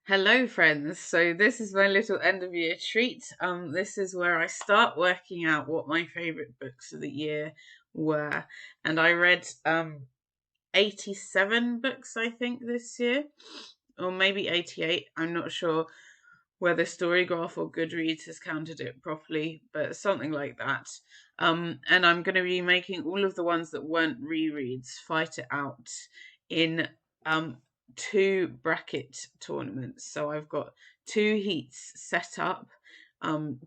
Hello, friends. So this is my little end of year treat. This is where I start working out what my favorite books of the year were, and I read 87 books, I think, this year, or maybe 88. I'm not sure whether Storygraph or Goodreads has counted it properly, but something like that. And I'm going to be making all of the ones that weren't rereads fight it out in um two bracket tournaments. So I've got two heats set up,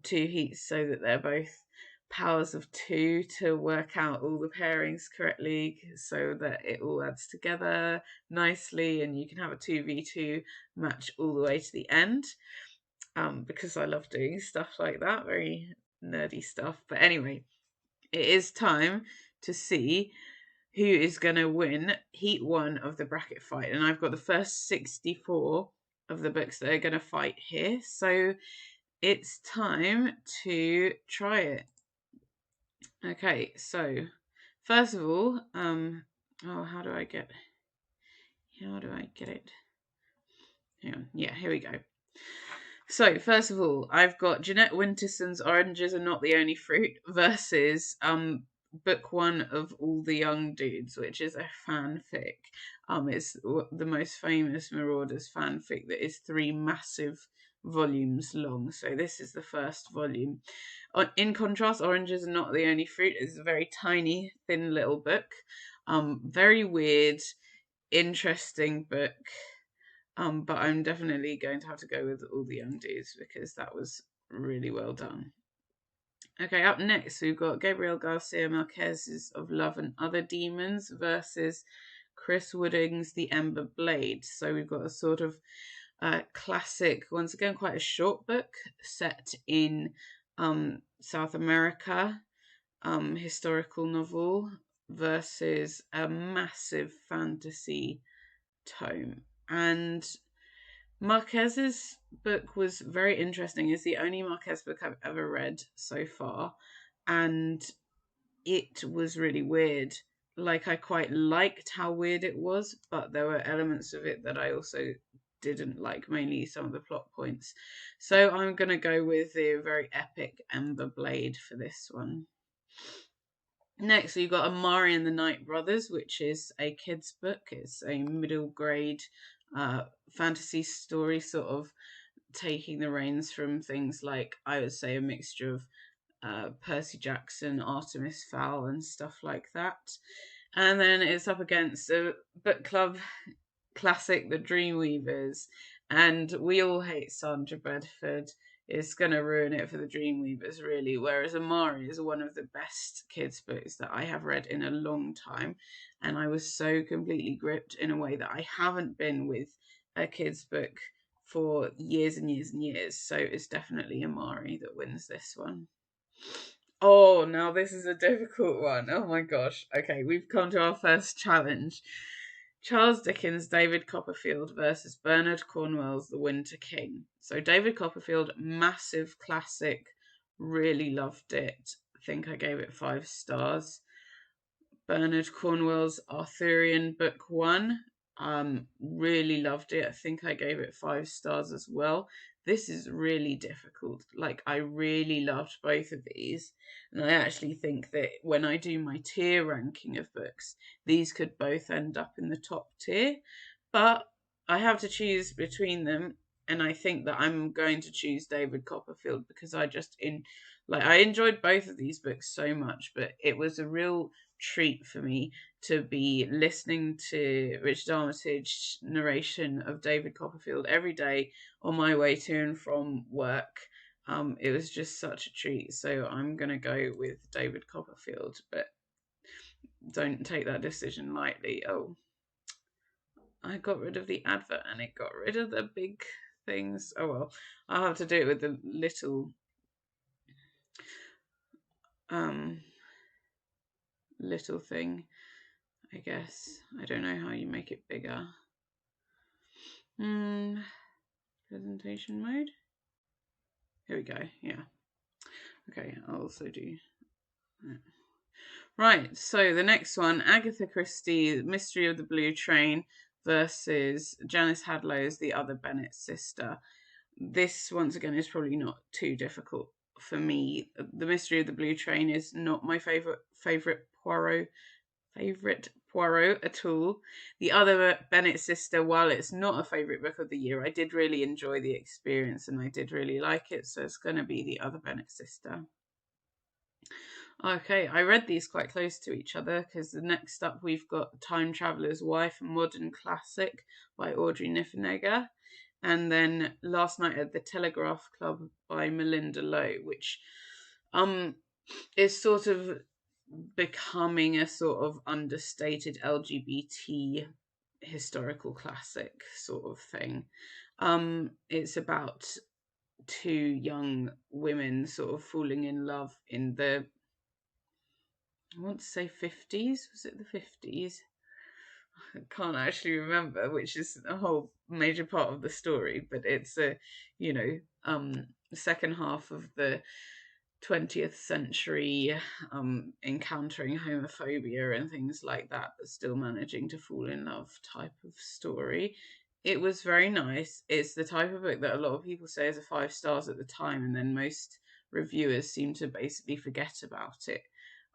two heats so that they're both powers of two to work out all the pairings correctly so that it all adds together nicely and you can have a 2v2 match all the way to the end. Because I love doing stuff like that, very nerdy stuff. But anyway, it is time to see who is going to win Heat 1 of the bracket fight. And I've got the first 64 of the books that are going to fight here. So it's time to try it. Okay, so first of all, how do I get it? Hang on. Yeah, here we go. So, first of all, I've got Jeanette Winterson's Oranges Are Not the Only Fruit versus book one of All the Young Dudes, which is a fanfic. It's the most famous Marauders fanfic that is 3 massive volumes long. So this is the first volume. In contrast, Oranges Are Not the Only Fruit is a very tiny, thin little book. Very weird, interesting book. But I'm definitely going to have to go with All the Young Dudes because that was really well done. Okay, up next we've got Gabriel Garcia Marquez's Of Love and Other Demons versus Chris Wooding's The Ember Blade. So we've got a sort of classic, once again quite a short book set in South America, historical novel versus a massive fantasy tome. And Marquez's book was very interesting. It's the only Marquez book I've ever read so far, and it was really weird. Like, I quite liked how weird it was, but there were elements of it that I also didn't like, mainly some of the plot points. So I'm going to go with the very epic Ember Blade for this one. Next, we've got Amari and the Night Brothers, which is a kid's book. It's a middle grade fantasy story, sort of taking the reins from things like, I would say, a mixture of Percy Jackson, Artemis Fowl, and stuff like that. And then it's up against a book club classic, The Dreamweavers, and We All Hate Sandra Bedford. Is going to ruin it for the Dreamweavers, really. Whereas Amari is one of the best kids' books that I have read in a long time, and I was so completely gripped in a way that I haven't been with a kids' book for years and years and years. So it's definitely Amari that wins this one. Oh, now this is a difficult one. Oh my gosh. Okay, we've come to our first challenge. Charles Dickens' David Copperfield versus Bernard Cornwell's The Winter King. So David Copperfield, massive classic, really loved it. I think I gave it 5 stars. Bernard Cornwell's Arthurian Book 1, really loved it. I think I gave it 5 stars as well. This is really difficult. Like, I really loved both of these. And I actually think that when I do my tier ranking of books, these could both end up in the top tier. But I have to choose between them. And I think that I'm going to choose David Copperfield because I enjoyed both of these books so much, but it was a real treat for me to be listening to Richard Armitage narration of David Copperfield every day on my way to and from work. It was just such a treat. So I'm going to go with David Copperfield, but don't take that decision lightly. Oh, I got rid of the advert and it got rid of the big things. Oh well, I'll have to do it with the little thing, I guess. I don't know how you make it bigger. Presentation mode. Here we go. Yeah. Okay, I'll also do that. Right, so the next one, Agatha Christie, Mystery of the Blue Train versus Janice Hadlow's The Other Bennet Sister. This, once again, is probably not too difficult for me. The Mystery of the Blue Train is not my favorite Poirot at all. The Other Bennet Sister, while it's not a favorite book of the year, I did really enjoy the experience and I did really like it, so it's going to be The Other Bennet Sister. Okay, I read these quite close to each other because the next up we've got Time Traveller's Wife, a modern classic by Audrey Niffenegger, and then Last Night at the Telegraph Club by Melinda Lowe, which is sort of becoming a sort of understated LGBT historical classic sort of thing. It's about two young women sort of falling in love in the, I want to say 50s. Was it the 50s? I can't actually remember, which is a whole major part of the story, but it's a, second half of the 20th century, encountering homophobia and things like that, but still managing to fall in love type of story. It was very nice. It's the type of book that a lot of people say is a 5 stars at the time, and then most reviewers seem to basically forget about it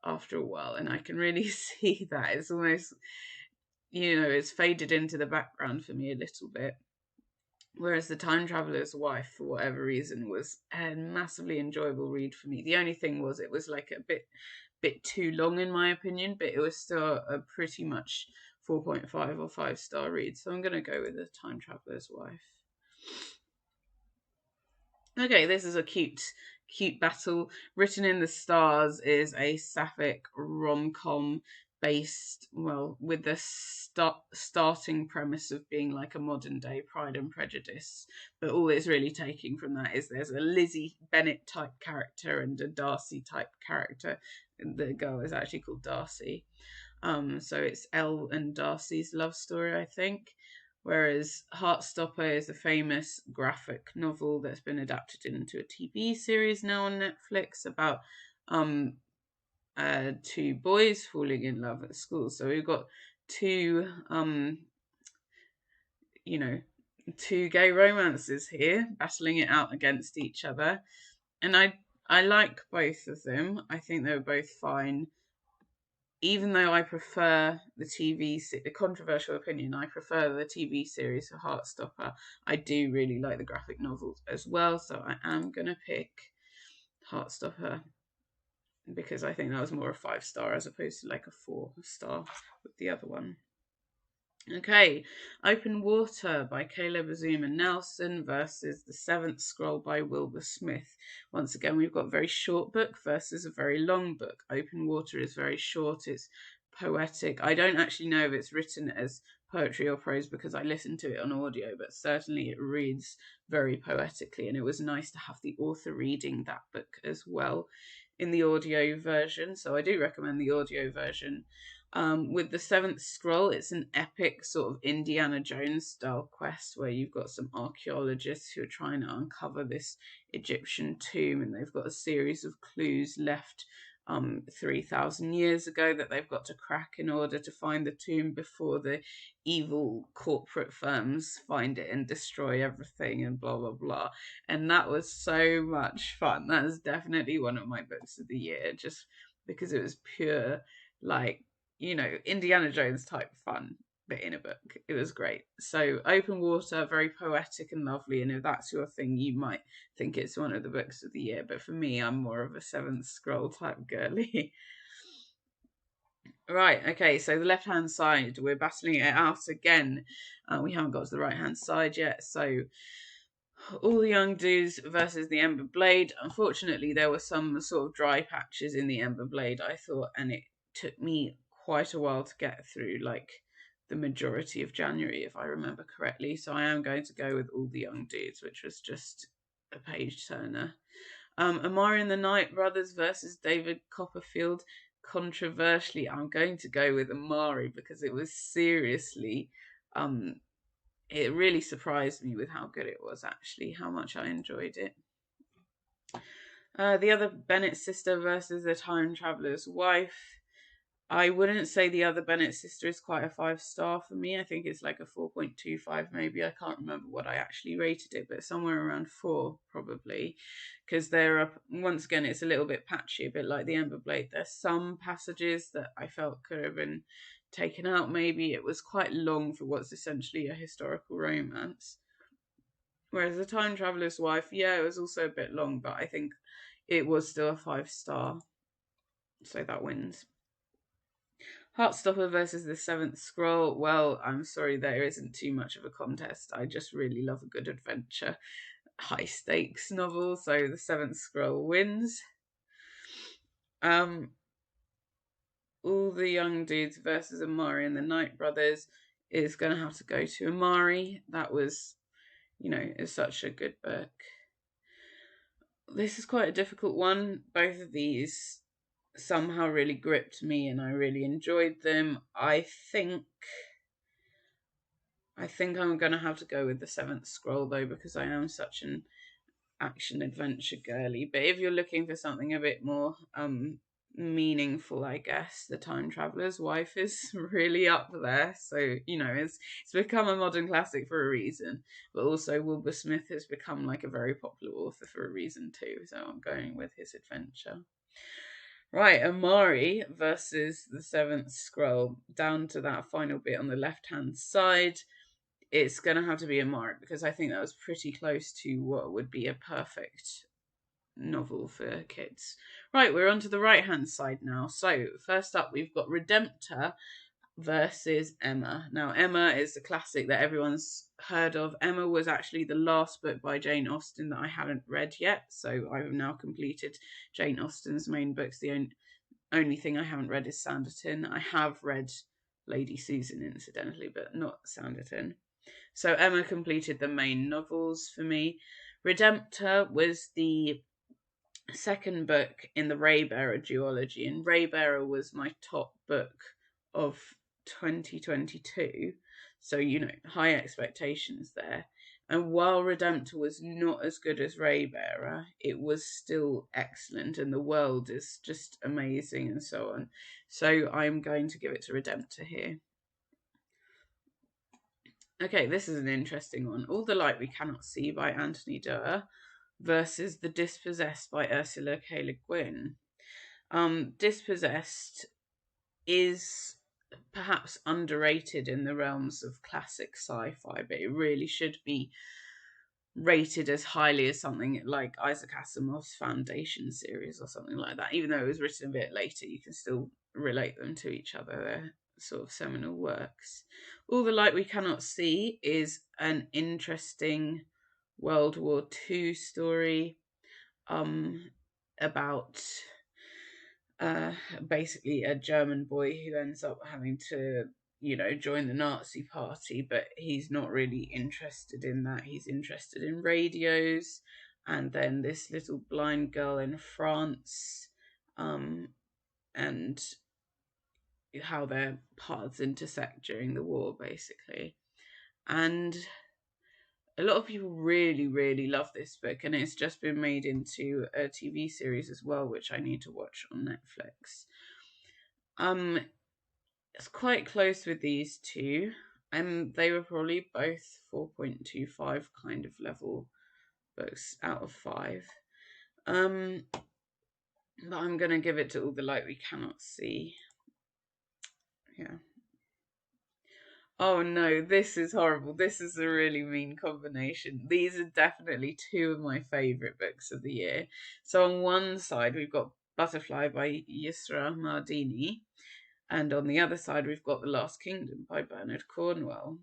after a while, and I can really see that. It's almost, it's faded into the background for me a little bit. Whereas The Time Traveller's Wife, for whatever reason, was a massively enjoyable read for me. The only thing was it was like a bit too long in my opinion, but it was still a pretty much 4.5 or 5-star read. So I'm going to go with The Time Traveller's Wife. Okay, this is a cute battle. Written in the Stars is a sapphic rom-com based, well, with the starting premise of being like a modern day Pride and Prejudice, but all it's really taking from that is there's a Lizzie Bennet type character and a Darcy type character. The girl is actually called Darcy. So it's Elle and Darcy's love story, I think. Whereas Heartstopper is a famous graphic novel that's been adapted into a TV series now on Netflix about two boys falling in love at school. So we've got two gay romances here battling it out against each other, and I like both of them. I think they were both fine. Even though I prefer the controversial opinion, I prefer the TV series for Heartstopper, I do really like the graphic novels as well, so I am going to pick Heartstopper because I think that was more a 5-star as opposed to like a 4-star with the other one. Okay, Open Water by Caleb Azuma Nelson versus The Seventh Scroll by Wilbur Smith. Once again, we've got a very short book versus a very long book. Open Water is very short, it's poetic. I don't actually know if it's written as poetry or prose because I listened to it on audio, but certainly it reads very poetically, and it was nice to have the author reading that book as well in the audio version, so I do recommend the audio version. With The Seventh Scroll, it's an epic sort of Indiana Jones style quest where you've got some archaeologists who are trying to uncover this Egyptian tomb, and they've got a series of clues left 3,000 years ago that they've got to crack in order to find the tomb before the evil corporate firms find it and destroy everything and blah blah blah. And that was so much fun. That is definitely one of my books of the year, just because it was pure, like, Indiana Jones type fun, but in a book. It was great. So Open Water, very poetic and lovely, and if that's your thing, you might think it's one of the books of the year, but for me, I'm more of a Seventh Scroll type girly. Right, okay, so the left-hand side, we're battling it out again. We haven't got to the right-hand side yet, so All the Young Dudes versus the Ember Blade. Unfortunately, there were some sort of dry patches in the Ember Blade, I thought, and it took me quite a while to get through, like the majority of January, if I remember correctly. So I am going to go with All the Young Dudes, which was just a page turner. Amari and the Knight Brothers versus David Copperfield. Controversially, I'm going to go with Amari because it was seriously, it really surprised me with how good it was, actually, how much I enjoyed it. The Other Bennet Sister versus The Time Traveller's Wife. I wouldn't say the other Bennett sister is quite a 5 star for me. I think it's like a 4.25 maybe. I can't remember what I actually rated it, but somewhere around 4 probably. Because there are, once again, it's a little bit patchy, a bit like the Ember Blade. There's some passages that I felt could have been taken out maybe. It was quite long for what's essentially a historical romance. Whereas The Time Traveler's Wife, yeah, it was also a bit long, but I think it was still a 5 star. So that wins. Heartstopper versus the Seventh Scroll. Well, I'm sorry, there isn't too much of a contest. I just really love a good adventure, high stakes novel, so the Seventh Scroll wins. All the Young Dudes versus Amari and the Night Brothers is going to have to go to Amari. That was, is such a good book. This is quite a difficult one. Both of these somehow really gripped me and I really enjoyed them. I think I'm going to have to go with the Seventh Scroll though, because I am such an action adventure girly. But if you're looking for something a bit more meaningful, I guess The Time Traveler's Wife is really up there. So, it's become a modern classic for a reason. But also Wilbur Smith has become like a very popular author for a reason too. So I'm going with his adventure. Right, Amari versus the Seventh Scroll. Down to that final bit on the left-hand side, it's going to have to be Amari, because I think that was pretty close to what would be a perfect novel for kids. Right, we're on to the right-hand side now. So, first up, we've got Redemptor versus Emma. Now, Emma is a classic that everyone's heard of. Emma was actually the last book by Jane Austen that I hadn't read yet, so I've now completed Jane Austen's main books. The only thing I haven't read is Sanditon. I have read Lady Susan, incidentally, but not Sanditon. So Emma completed the main novels for me. Redemptor was the second book in the Raybearer duology, and Raybearer was my top book of 2022. So, high expectations there. And while Redemptor was not as good as Raybearer, it was still excellent, and the world is just amazing and so on. So I'm going to give it to Redemptor here. Okay, this is an interesting one. All the Light We Cannot See by Anthony Doerr versus The Dispossessed by Ursula K. Le Guin. Dispossessed is perhaps underrated in the realms of classic sci-fi, but it really should be rated as highly as something like Isaac Asimov's Foundation series or something like that. Even though it was written a bit later, you can still relate them to each other. They're sort of seminal works. All the Light We Cannot See is an interesting World War II story about basically a German boy who ends up having to, join the Nazi party, but he's not really interested in that. He's interested in radios, and then this little blind girl in France, and how their paths intersect during the war, basically. And a lot of people really, really love this book, and it's just been made into a TV series as well, which I need to watch on Netflix. It's quite close with these two, and they were probably both 4.25 kind of level books out of 5. But I'm gonna give it to All the Light We Cannot See. Yeah. Oh no, this is horrible. This is a really mean combination. These are definitely two of my favourite books of the year. So on one side, we've got Butterfly by Yusra Mardini, and on the other side, we've got The Last Kingdom by Bernard Cornwell.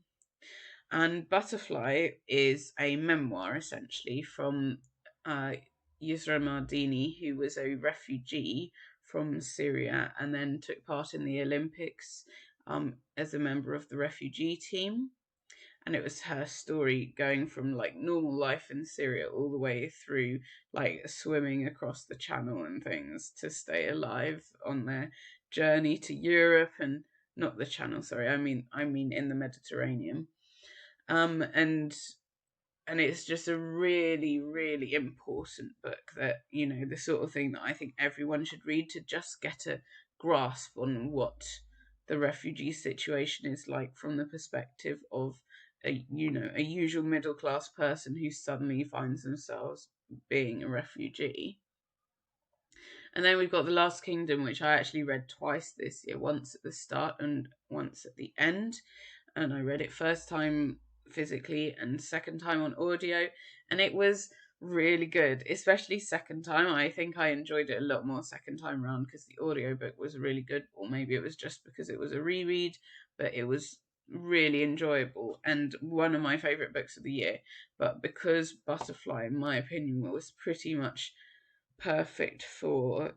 And Butterfly is a memoir, essentially, from Yusra Mardini, who was a refugee from Syria and then took part in the Olympics as a member of the refugee team. And it was her story going from like normal life in Syria all the way through like swimming across the channel and things to stay alive on their journey to Europe, and not the channel, sorry, I mean in the Mediterranean. And it's just a really, really important book that, the sort of thing that I think everyone should read to just get a grasp on what the refugee situation is like from the perspective of a usual middle class person who suddenly finds themselves being a refugee. And then we've got The Last Kingdom, which I actually read twice this year, once at the start and once at the end. And I read it first time physically and second time on audio, and it was really good, especially second time. I think I enjoyed it a lot more second time round because the audiobook was really good, or maybe it was just because it was a reread, but it was really enjoyable and one of my favorite books of the year. But because Butterfly, in my opinion, was pretty much perfect for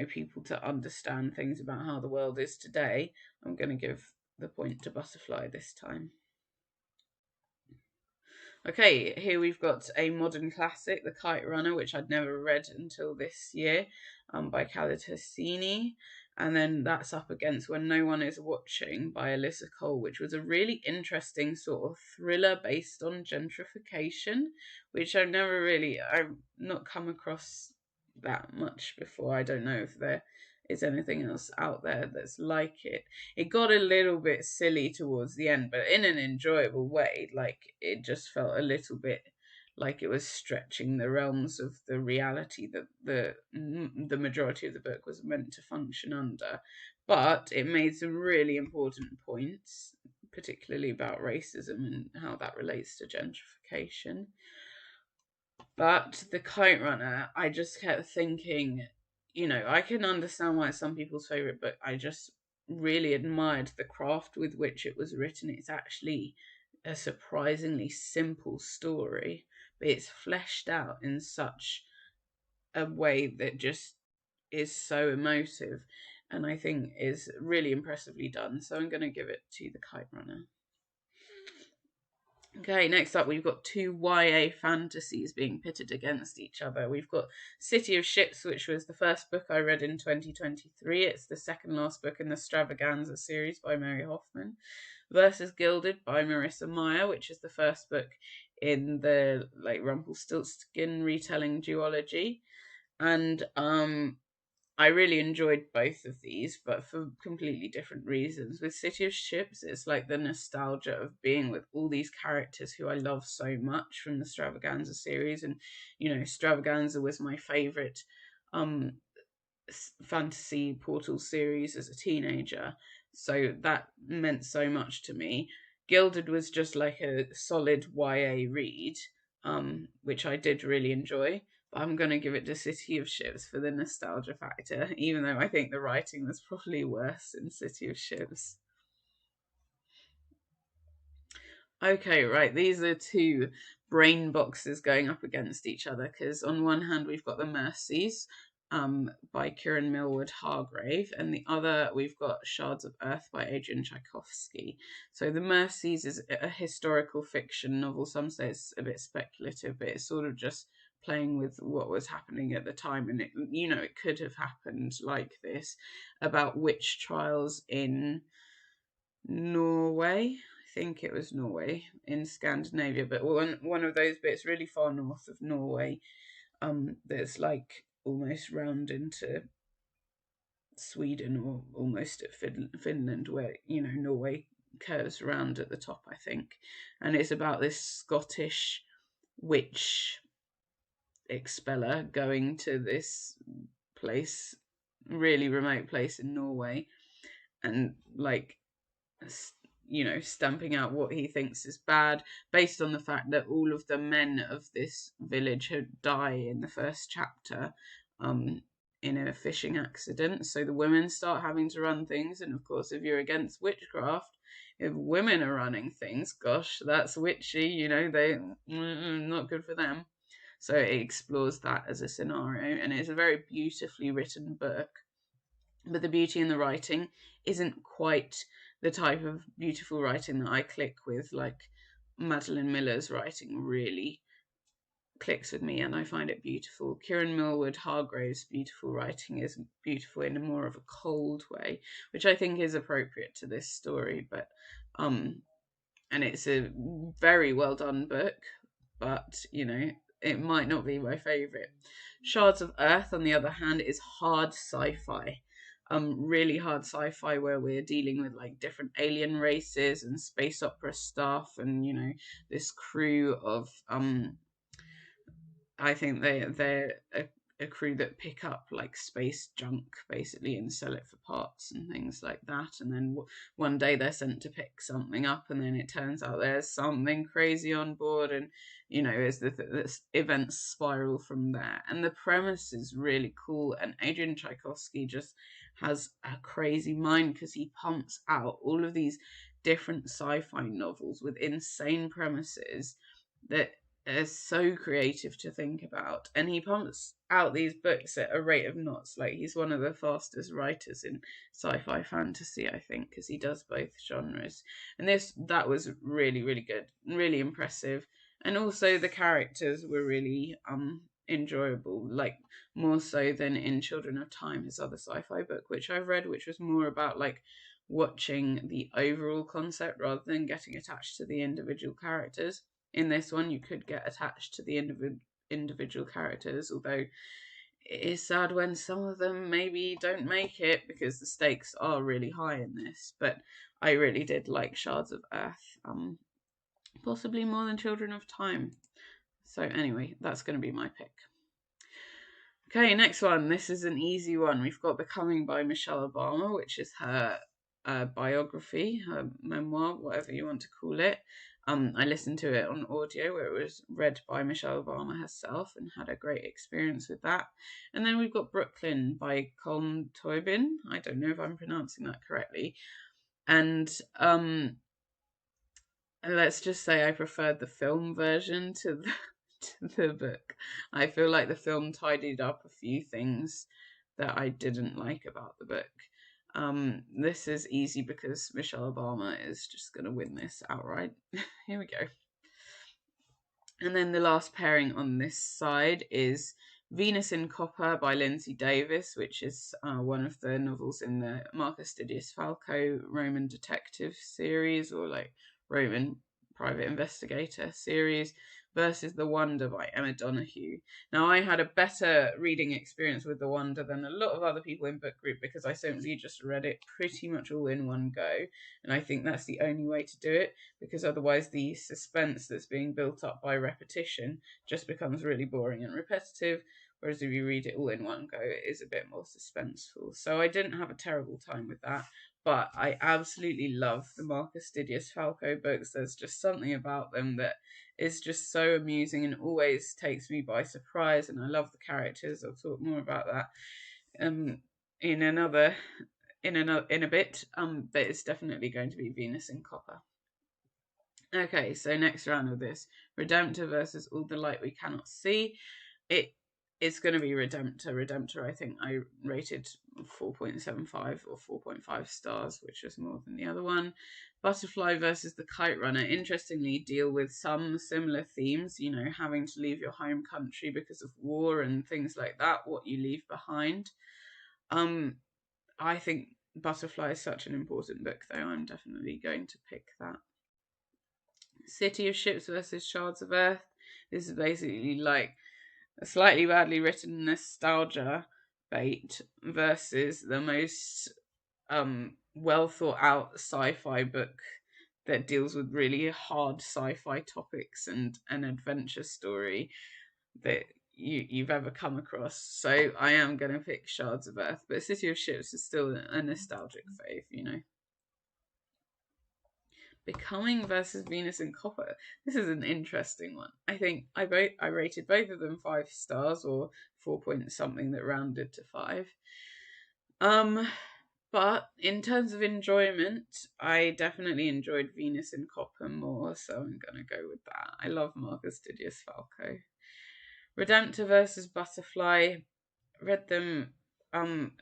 people to understand things about how the world is today, I'm going to give the point to Butterfly this time. Okay, here we've got a modern classic, The Kite Runner, which I'd never read until this year, by Khaled Hosseini. And then that's up against When No One Is Watching by Alyssa Cole, which was a really interesting sort of thriller based on gentrification, which I've not come across that much before. I don't know if there is anything else out there that's like it. It got a little bit silly towards the end, but in an enjoyable way. Like, it just felt a little bit like it was stretching the realms of the reality that the majority of the book was meant to function under. But it made some really important points, particularly about racism and how that relates to gentrification. But The Kite Runner, I just kept thinking, I can understand why it's some people's favourite book. I just really admired the craft with which it was written. It's actually a surprisingly simple story, but it's fleshed out in such a way that just is so emotive, and I think is really impressively done. So I'm going to give it to The Kite Runner. Okay, next up we've got two YA fantasies being pitted against each other. We've got City of Ships, which was the first book I read in 2023. It's the second last book in the Stravaganza series by Mary Hoffman, versus Gilded by Marissa Meyer, which is the first book in the Rumpelstiltskin retelling duology. And I really enjoyed both of these, but for completely different reasons. With City of Ships, it's like the nostalgia of being with all these characters who I love so much from the Stravaganza series. And, Stravaganza was my favourite fantasy portal series as a teenager. So that meant so much to me. Gilded was just like a solid YA read, which I did really enjoy. But I'm going to give it to City of Ships for the nostalgia factor, even though I think the writing was probably worse in City of Ships. Okay, right, these are two brain boxes going up against each other, because on one hand we've got The Mercies by Kieran Millwood Hargrave, and the other we've got Shards of Earth by Adrian Tchaikovsky. So The Mercies is a historical fiction novel. Some say it's a bit speculative, but it's sort of just playing with what was happening at the time, and it could have happened like this, about witch trials in Norway. I think it was Norway, in Scandinavia, but one of those bits really far north of Norway, that's like almost round into Sweden, or almost at Finland, where Norway curves around at the top, I think. And it's about this Scottish witch expeller going to this place, really remote place in Norway, and stamping out what he thinks is bad, based on the fact that all of the men of this village had died in the first chapter in a fishing accident. So the women start having to run things, and of course, if you're against witchcraft, if women are running things, gosh, that's witchy, they not good for them. So it explores that as a scenario, and it's a very beautifully written book. But the beauty in the writing isn't quite the type of beautiful writing that I click with. Like, Madeline Miller's writing really clicks with me, and I find it beautiful. Kieran Millwood Hargrave's beautiful writing is beautiful in a more of a cold way, which I think is appropriate to this story. But and it's a very well done book, but it might not be my favourite. Shards of Earth, on the other hand, is hard sci-fi. really hard sci-fi where we're dealing with like different alien races and space opera stuff, and this crew of I think they're a crew that pick up like space junk basically and sell it for parts and things like that. And then one day they're sent to pick something up, and then it turns out there's something crazy on board, and as the events spiral from there. And the premise is really cool, and Adrian Tchaikovsky just has a crazy mind because he pumps out all of these different sci-fi novels with insane premises that are so creative to think about, and he pumps out these books at a rate of knots. Like, he's one of the fastest writers in sci-fi fantasy, I think, because he does both genres. And that was really, really good, really impressive, and also the characters were really enjoyable, like more so than in Children of Time, his other sci-fi book, which I've read, which was more about like watching the overall concept rather than getting attached to the individual characters. In this one, you could get attached to the individual characters, although it is sad when some of them maybe don't make it because the stakes are really high in this. But I really did like Shards of Earth, possibly more than Children of Time. So anyway, that's going to be my pick. Okay, next one. This is an easy one. We've got Becoming by Michelle Obama, which is her biography, her memoir, whatever you want to call it. I listened to it on audio where it was read by Michelle Obama herself and had a great experience with that. And then we've got Brooklyn by Colm Tóibín. I don't know if I'm pronouncing that correctly. And let's just say I preferred the film version to the book. I feel like the film tidied up a few things that I didn't like about the book. This is easy because Michelle Obama is just going to win this outright. Here we go. And then the last pairing on this side is Venus in Copper by Lindsay Davis, which is one of the novels in the Marcus Didius Falco Roman detective series, or like Roman private investigator series, versus The Wonder by Emma Donoghue. Now, I had a better reading experience with The Wonder than a lot of other people in book group because I simply just read it pretty much all in one go. And I think that's the only way to do it, because otherwise the suspense that's being built up by repetition just becomes really boring and repetitive. Whereas if you read it all in one go, it is a bit more suspenseful. So I didn't have a terrible time with that. But I absolutely love the Marcus Didius Falco books. There's just something about them that is just so amusing and always takes me by surprise. And I love the characters. I'll talk more about that in a bit. But it's definitely going to be Venus in Copper. Okay, so next round of this, Redemptor versus All the Light We Cannot See. It's going to be Redemptor. Redemptor, I think I rated 4.75 or 4.5 stars, which was more than the other one. Butterfly versus The Kite Runner, interestingly, deal with some similar themes, having to leave your home country because of war and things like that, what you leave behind. I think Butterfly is such an important book, though. I'm definitely going to pick that. City of Ships versus Shards of Earth. This is basically like a slightly badly written nostalgia bait versus the most well thought out sci-fi book that deals with really hard sci-fi topics and an adventure story that you've ever come across. So I am going to pick Shards of Earth, but City of Ships is still a nostalgic fave, Becoming versus Venus in Copper. This is an interesting one. I think I rated both of them 5 stars, or 4 point something that rounded to 5. But in terms of enjoyment, I definitely enjoyed Venus in Copper more, so I'm gonna go with that. I love Marcus Didius Falco. Redemptor versus Butterfly. Read them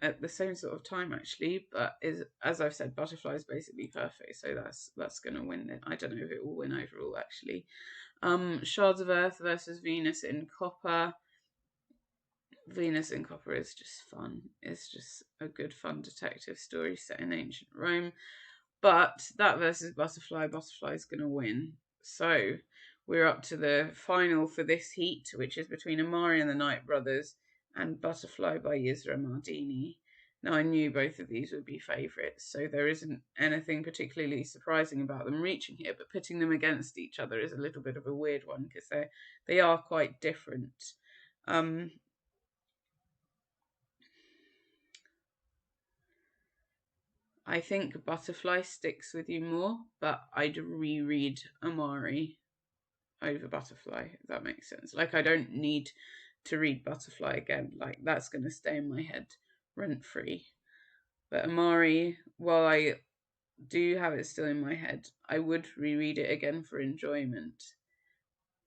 at the same sort of time actually, but as I've said, Butterfly is basically perfect, so that's gonna win it. I don't know if it will win overall actually. Shards of Earth versus Venus in Copper. Venus in Copper is just fun. It's just a good fun detective story set in ancient Rome. But that versus Butterfly, Butterfly's gonna win. So we're up to the final for this heat, which is between Amari and the Night Brothers and Butterfly by Yisra Mardini. Now, I knew both of these would be favourites, so there isn't anything particularly surprising about them reaching here, but putting them against each other is a little bit of a weird one because they are quite different. I think Butterfly sticks with you more, but I'd reread Amari over Butterfly, if that makes sense. Like, I don't need to read Butterfly again. Like, that's going to stay in my head rent-free. But Amari, while I do have it still in my head, I would reread it again for enjoyment.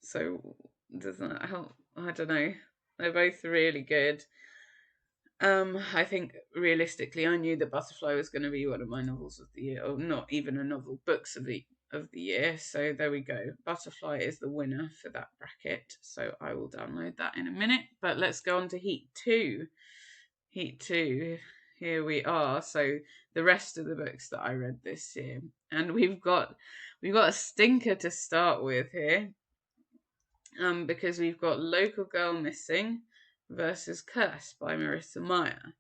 So, does that help? I don't know. They're both really good. I think realistically, I knew that Butterfly was going to be one of my novels of the year, or not even a novel, books of the year. So there we go. Butterfly is the winner for that bracket. So I will download that in a minute. But let's go on to Heat 2. Heat 2. Here we are. So the rest of the books that I read this year, and we've got a stinker to start with here. Because we've got Local Girl Missing versus Curse by Marissa Meyer.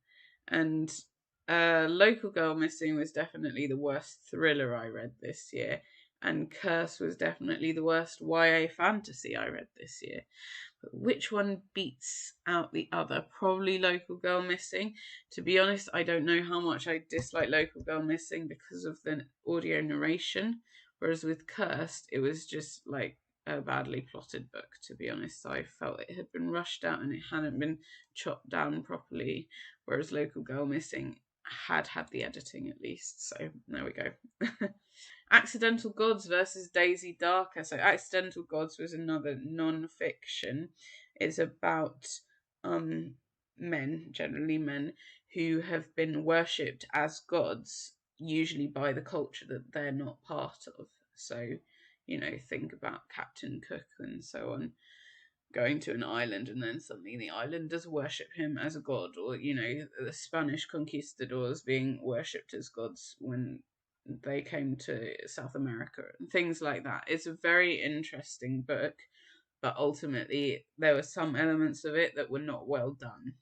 And Local Girl Missing was definitely the worst thriller I read this year, and Curse was definitely the worst YA fantasy I read this year. But which one beats out the other? Probably Local Girl Missing. To be honest, I don't know how much I dislike Local Girl Missing because of the audio narration, whereas with Cursed, it was just like a badly plotted book, to be honest. I felt it had been rushed out and it hadn't been chopped down properly, whereas Local Girl Missing had the editing at least. So there we go. Accidental Gods versus Daisy Darker. So Accidental Gods was another non-fiction. It's about men, generally men, who have been worshipped as gods, usually by the culture that they're not part of. So, think about Captain Cook and so on, going to an island and then suddenly the islanders worship him as a god, or, the Spanish conquistadors being worshipped as gods when they came to South America and things like that. It's a very interesting book, but ultimately there were some elements of it that were not well done.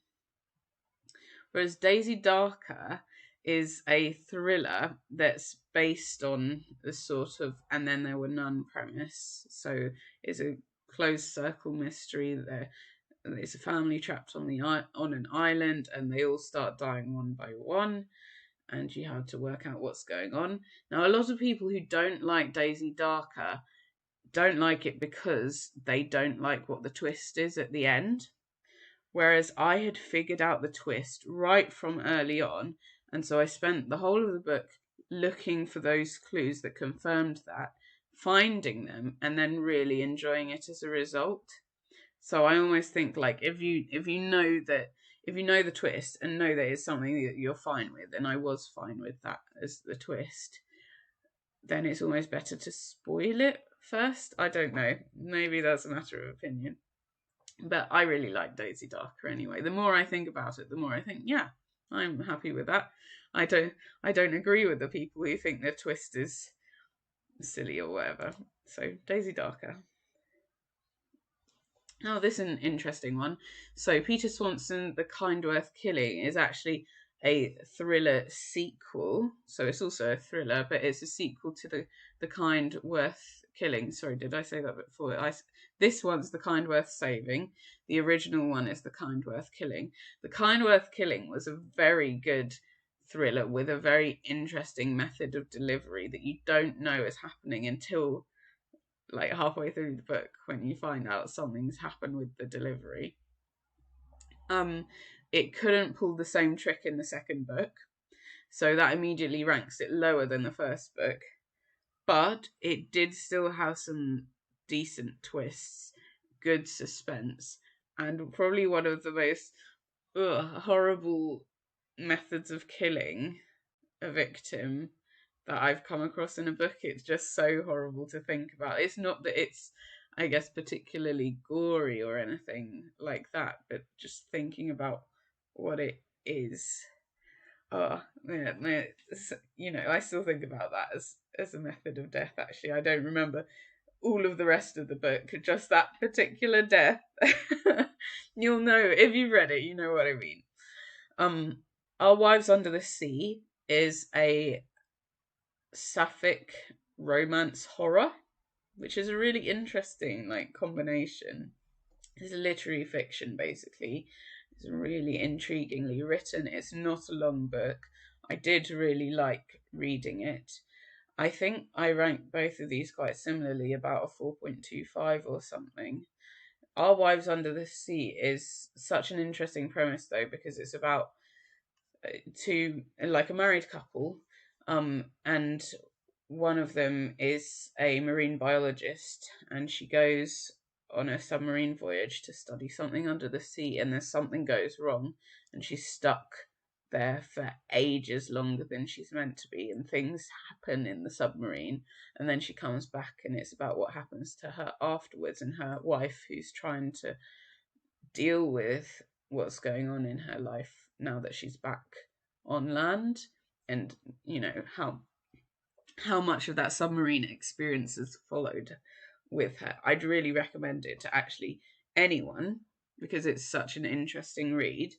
Whereas Daisy Darker is a thriller that's based on the sort of and then there were none premise. So it's a closed circle mystery. There's a family trapped on an island, and they all start dying one by one, and you have to work out what's going on. Now, a lot of people who don't like Daisy Darker don't like it because they don't like what the twist is at the end. Whereas I had figured out the twist right from early on, and so I spent the whole of the book looking for those clues that confirmed that, finding them, and then really enjoying it as a result. So I almost think, like, if you know the twist and know that it's something that you're fine with, and I was fine with that as the twist, then it's almost better to spoil it first. I don't know. Maybe that's a matter of opinion. But I really like Daisy Darker anyway. The more I think about it, the more I think, yeah, I'm happy with that. I don't agree with the people who think the twist is silly or whatever. So Daisy Darker. Oh, this is an interesting one. So Peter Swanson, The Kind Worth Killing, is actually a thriller sequel. So it's also a thriller, but it's a sequel to the Kind Worth Killing. Sorry, did I say that before? This one's The Kind Worth Saving. The original one is The Kind Worth Killing. The Kind Worth Killing was a very good thriller with a very interesting method of delivery that you don't know is happening until like halfway through the book when you find out something's happened with the delivery. It couldn't pull the same trick in the second book, so that immediately ranks it lower than the first book. But it did still have some decent twists, good suspense, and probably one of the most horrible methods of killing a victim that I've come across in a book. It's just so horrible to think about. It's not that it's, I guess, particularly gory or anything like that, but just thinking about what it is. Oh, yeah, I still think about that as a method of death, actually. I don't remember all of the rest of the book, just that particular death. You'll know, if you've read it, you know what I mean. Our Wives Under the Sea is a sapphic romance horror, which is a really interesting combination. It's literary fiction basically. It's really intriguingly written. It's not a long book. I did really like reading it. I think I ranked both of these quite similarly, about a 4.25 or something. Our Wives Under the Sea is such an interesting premise though, because it's about two, like a married couple, and one of them is a marine biologist, and she goes on a submarine voyage to study something under the sea, and then something goes wrong, and she's stuck there for ages longer than she's meant to be, and things happen in the submarine, and then she comes back, and it's about what happens to her afterwards, and her wife who's trying to deal with what's going on in her life now that she's back on land, and how much of that submarine experience has followed with her. I'd really recommend it to actually anyone because it's such an interesting read,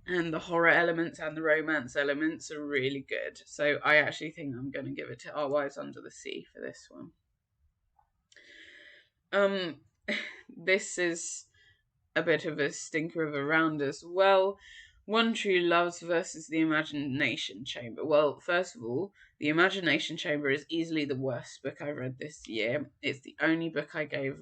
and the horror elements and the romance elements are really good. So I actually think I'm going to give it to Our Wives Under the Sea for this one. This is a bit of a stinker of a round as well. One True Loves versus The Imagination Chamber. Well, first of all, The Imagination Chamber is easily the worst book I've read this year. It's the only book I gave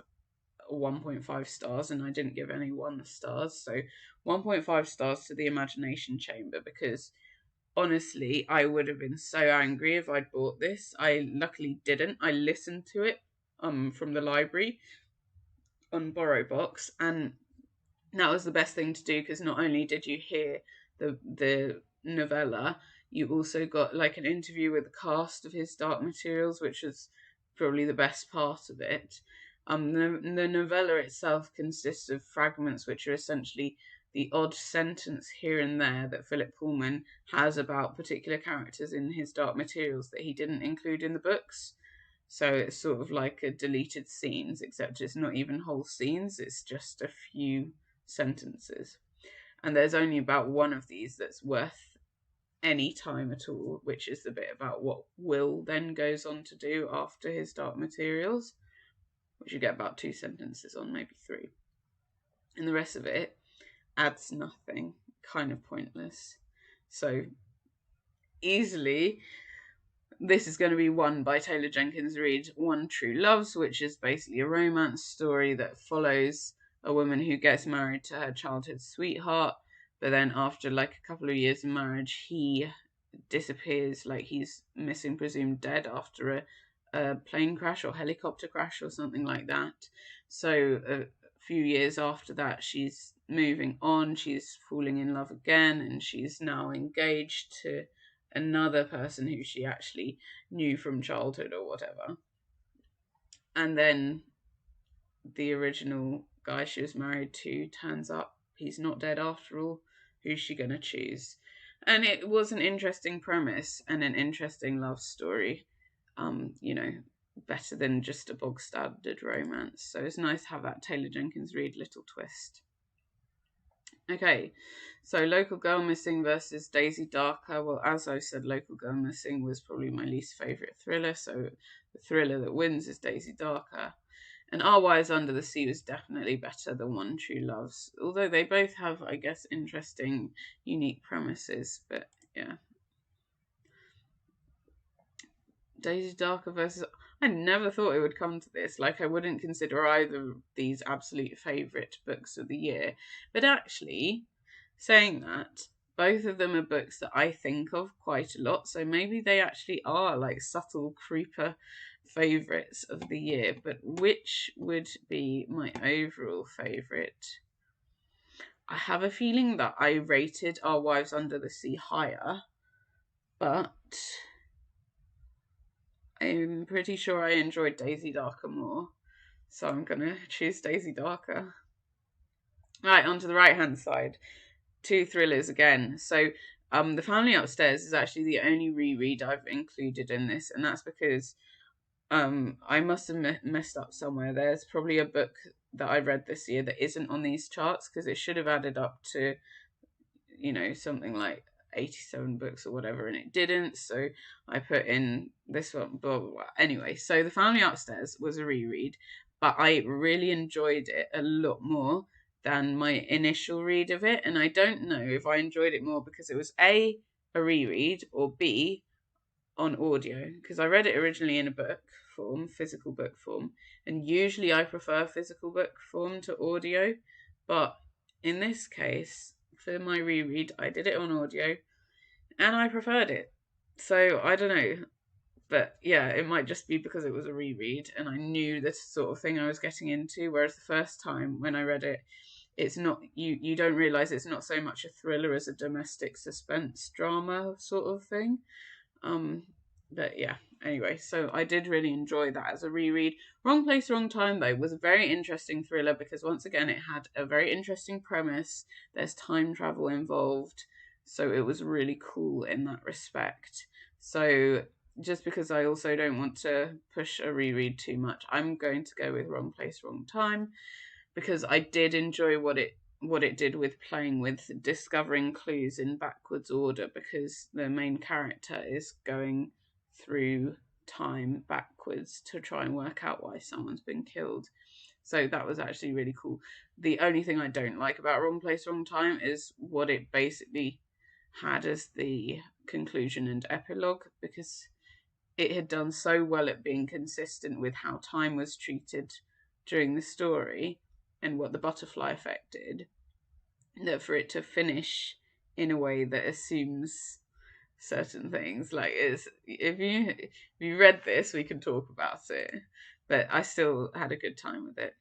1.5 stars, and I didn't give any 1 stars. So 1.5 stars to The Imagination Chamber, because honestly, I would have been so angry if I'd bought this. I luckily didn't. I listened to it from the library on BorrowBox, and that was the best thing to do, because not only did you hear the novella, you also got an interview with the cast of His Dark Materials, which was probably the best part of it. The novella itself consists of fragments which are essentially the odd sentence here and there that Philip Pullman has about particular characters in His Dark Materials that he didn't include in the books. So it's sort of like a deleted scenes, except it's not even whole scenes, it's just a few sentences. And there's only about one of these that's worth any time at all, which is the bit about what Will then goes on to do after His Dark Materials, which you get about 2 sentences on, maybe 3. And the rest of it adds nothing, kind of pointless. So easily this is going to be won by Taylor Jenkins Reid, One True Loves, which is basically a romance story that follows a woman who gets married to her childhood sweetheart, but then after a couple of years of marriage, he disappears, he's missing, presumed dead after a plane crash or helicopter crash or something like that. So a few years after that, she's moving on, she's falling in love again, and she's now engaged to another person who she actually knew from childhood or whatever. And then the original guy she was married to turns up, he's not dead after all. Who's she gonna choose? And it was an interesting premise and an interesting love story. Better than just a bog standard romance. So it's nice to have that Taylor Jenkins Reid little twist. Okay, so Local Girl Missing versus Daisy Darker. Well, as I said, Local Girl Missing was probably my least favourite thriller, so the thriller that wins is Daisy Darker. And Our Wives Under the Sea was definitely better than One True Loves, although they both have, I guess, interesting, unique premises, but yeah. Daisy Darker versus... I never thought it would come to this. I wouldn't consider either of these absolute favourite books of the year. But actually, saying that, both of them are books that I think of quite a lot. So maybe they actually are subtle creeper favourites of the year. But which would be my overall favourite? I have a feeling that I rated Our Wives Under the Sea higher. But I'm pretty sure I enjoyed Daisy Darker more, so I'm going to choose Daisy Darker. Right, onto the right-hand side. 2 thrillers again. So The Family Upstairs is actually the only reread I've included in this, and that's because I must have messed up somewhere. There's probably a book that I read this year that isn't on these charts, because it should have added up to, something like 87 books or whatever, and it didn't. So I put in this one, blah, blah, blah. Anyway, so The Family Upstairs was a reread, but I really enjoyed it a lot more than my initial read of it. And I don't know if I enjoyed it more because it was A, a reread, or B, on audio, because I read it originally in a book form, physical book form, and usually I prefer physical book form to audio, but in this case, for my reread, I did it on audio, and I preferred it. So I don't know, but yeah, it might just be because it was a reread, and I knew this sort of thing I was getting into. Whereas the first time when I read it, it's not, you don't realize it's not so much a thriller as a domestic suspense drama sort of thing. But yeah, anyway, so I did really enjoy that as a reread. Wrong Place, Wrong Time, though, was a very interesting thriller because once again it had a very interesting premise. There's time travel involved, so it was really cool in that respect. So just because I also don't want to push a reread too much, I'm going to go with Wrong Place, Wrong Time, because I did enjoy what it did with playing with discovering clues in backwards order, because the main character is going through time backwards to try and work out why someone's been killed. So that was actually really cool. The only thing I don't like about Wrong Place, Wrong Time is what it basically had as the conclusion and epilogue, because it had done so well at being consistent with how time was treated during the story and what the butterfly effect did, that for it to finish in a way that assumes certain things, like, is if you read this, we can talk about it, but I still had a good time with it.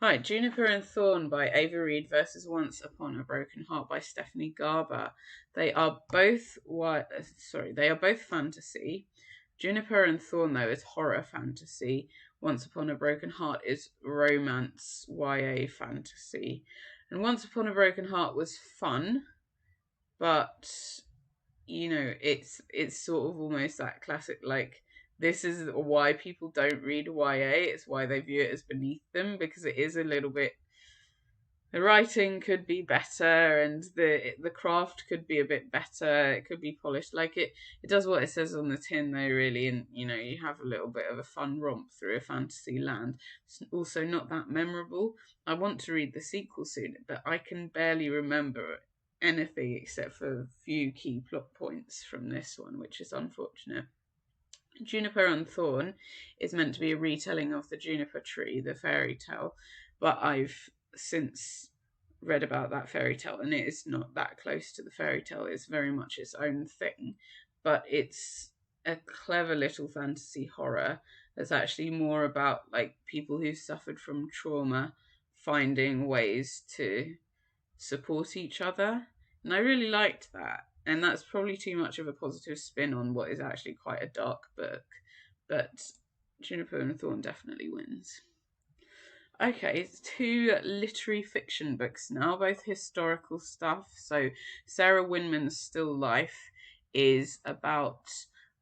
Right, Juniper and Thorn by Ava Reid versus Once Upon a Broken Heart by Stephanie Garber. They are both fantasy. Juniper and Thorn, though, is horror fantasy. Once Upon a Broken Heart is romance YA fantasy. And Once Upon a Broken Heart was fun, but it's sort of almost that classic, like, this is why people don't read YA. It's why they view it as beneath them, because it is a little bit, the writing could be better, and the craft could be a bit better. It could be polished. Like, it does what it says on the tin, though, really, and you have a little bit of a fun romp through a fantasy land. It's also not that memorable. I want to read the sequel soon, but I can barely remember anything except for a few key plot points from this one, which is unfortunate. Juniper and Thorn is meant to be a retelling of the Juniper Tree, the fairy tale, but I've since read about that fairy tale, and it is not that close to the fairy tale. It's very much its own thing, but it's a clever little fantasy horror that's actually more about, like, people who suffered from trauma finding ways to support each other, and I really liked that. And that's probably too much of a positive spin on what is actually quite a dark book, but Juniper and Thorn definitely wins. Okay, it's 2 literary fiction books now, both historical stuff. So Sarah Winman's Still Life is about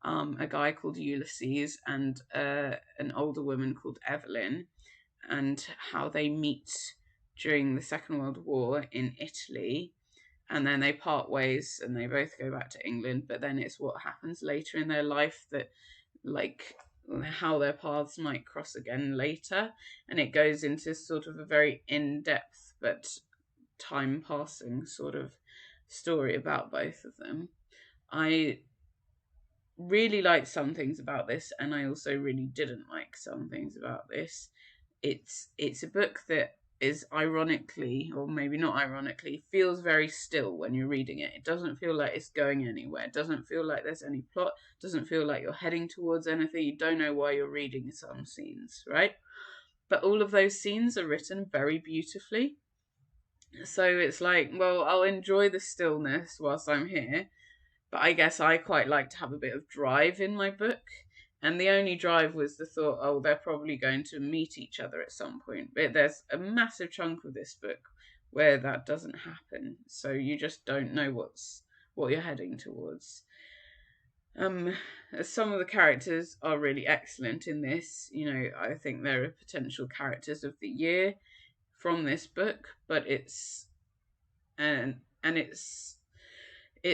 a guy called Ulysses and an older woman called Evelyn, and how they meet during the Second World War in Italy, and then they part ways and they both go back to England. But then it's what happens later in their life that, like, how their paths might cross again later, and it goes into sort of a very in-depth but time passing sort of story about both of them. I really liked some things about this, and I also really didn't like some things about this. It's a book that is, ironically, or maybe not ironically, feels very still when you're reading it. It doesn't feel like it's going anywhere. It doesn't feel like there's any plot. It doesn't feel like you're heading towards anything. You don't know why you're reading some scenes, right? But all of those scenes are written very beautifully. So it's like, well, I'll enjoy the stillness whilst I'm here, but I guess I quite like to have a bit of drive in my book. And the only drive was the thought, oh, they're probably going to meet each other at some point. But there's a massive chunk of this book where that doesn't happen. So you just don't know what you're heading towards. Some of the characters are really excellent in this. I think there are potential characters of the year from this book, but it's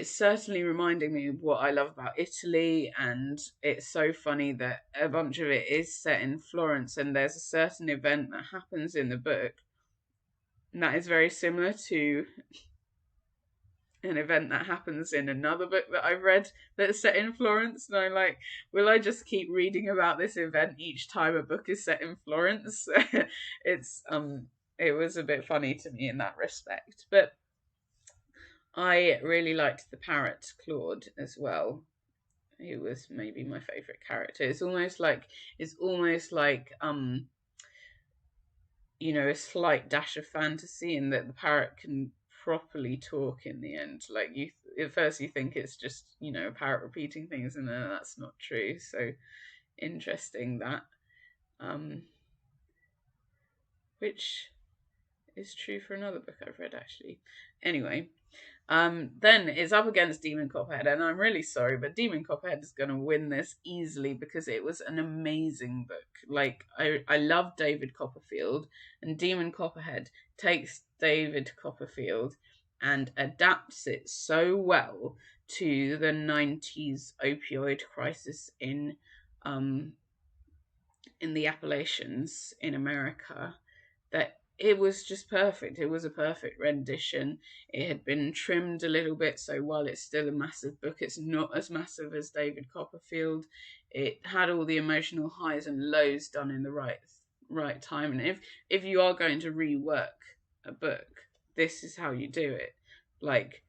certainly reminding me of what I love about Italy, and it's so funny that a bunch of it is set in Florence, and there's a certain event that happens in the book that is very similar to an event that happens in another book that I've read that's set in Florence. And I'm like, will I just keep reading about this event each time a book is set in Florence? It was a bit funny to me in that respect. But I really liked the parrot Claude as well. He was maybe my favourite character. It's almost like a slight dash of fantasy in that the parrot can properly talk in the end. Like, at first you think it's just, a parrot repeating things, and then that's not true. So interesting that. Which is true for another book I've read, actually. Anyway, then it's up against Demon Copperhead, and I'm really sorry, but Demon Copperhead is going to win this easily because it was an amazing book. Like, I love David Copperfield, and Demon Copperhead takes David Copperfield and adapts it so well to the 90s opioid crisis in the Appalachians in America, that it was just perfect. It was a perfect rendition. It had been trimmed a little bit, so while it's still a massive book, it's not as massive as David Copperfield. It had all the emotional highs and lows done in the right time. And if you are going to rework a book, this is how you do it. Like,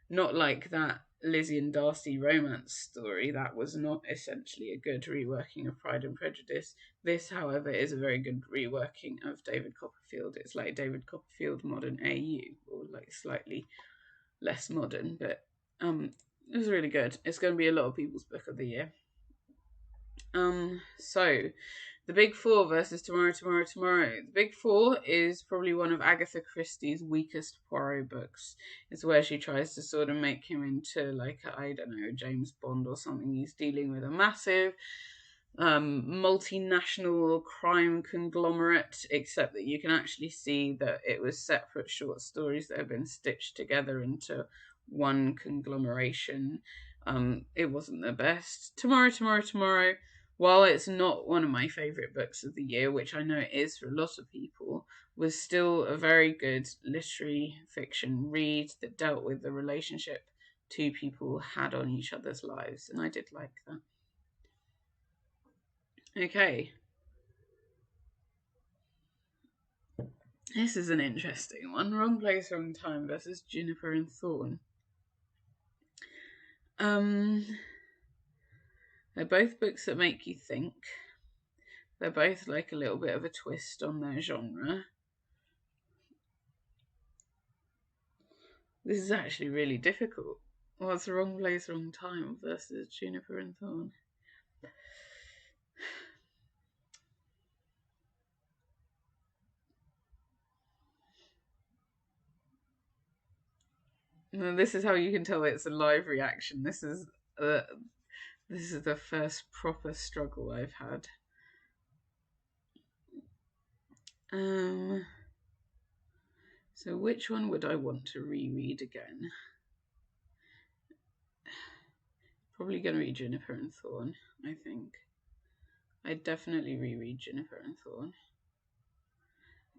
not like that Lizzie and Darcy romance story. That was not essentially a good reworking of Pride and Prejudice. This, however, is a very good reworking of David Copperfield. It's like David Copperfield modern AU, or like slightly less modern, but it was really good. It's going to be a lot of people's book of the year. So The Big Four versus Tomorrow, Tomorrow, Tomorrow. The Big Four is probably one of Agatha Christie's weakest Poirot books. It's where she tries to sort of make him into, like, I don't know, James Bond or something. He's dealing with a massive multinational crime conglomerate, except that you can actually see that it was separate short stories that have been stitched together into one conglomeration. It wasn't the best. Tomorrow, Tomorrow, Tomorrow, while it's not one of my favourite books of the year, which I know it is for a lot of people, was still a very good literary fiction read that dealt with the relationship two people had on each other's lives, and I did like that. Okay. This is an interesting one. Wrong Place, Wrong Time versus Juniper and Thorn. They're both books that make you think. They're both like a little bit of a twist on their genre. This is actually really difficult. What's Wrong Place, Wrong Time versus Juniper and Thorn? Now, this is how you can tell it's a live reaction. This is the first proper struggle I've had. So which one would I want to reread again? Probably going to read Juniper and Thorn, I think. I'd definitely reread Juniper and Thorn.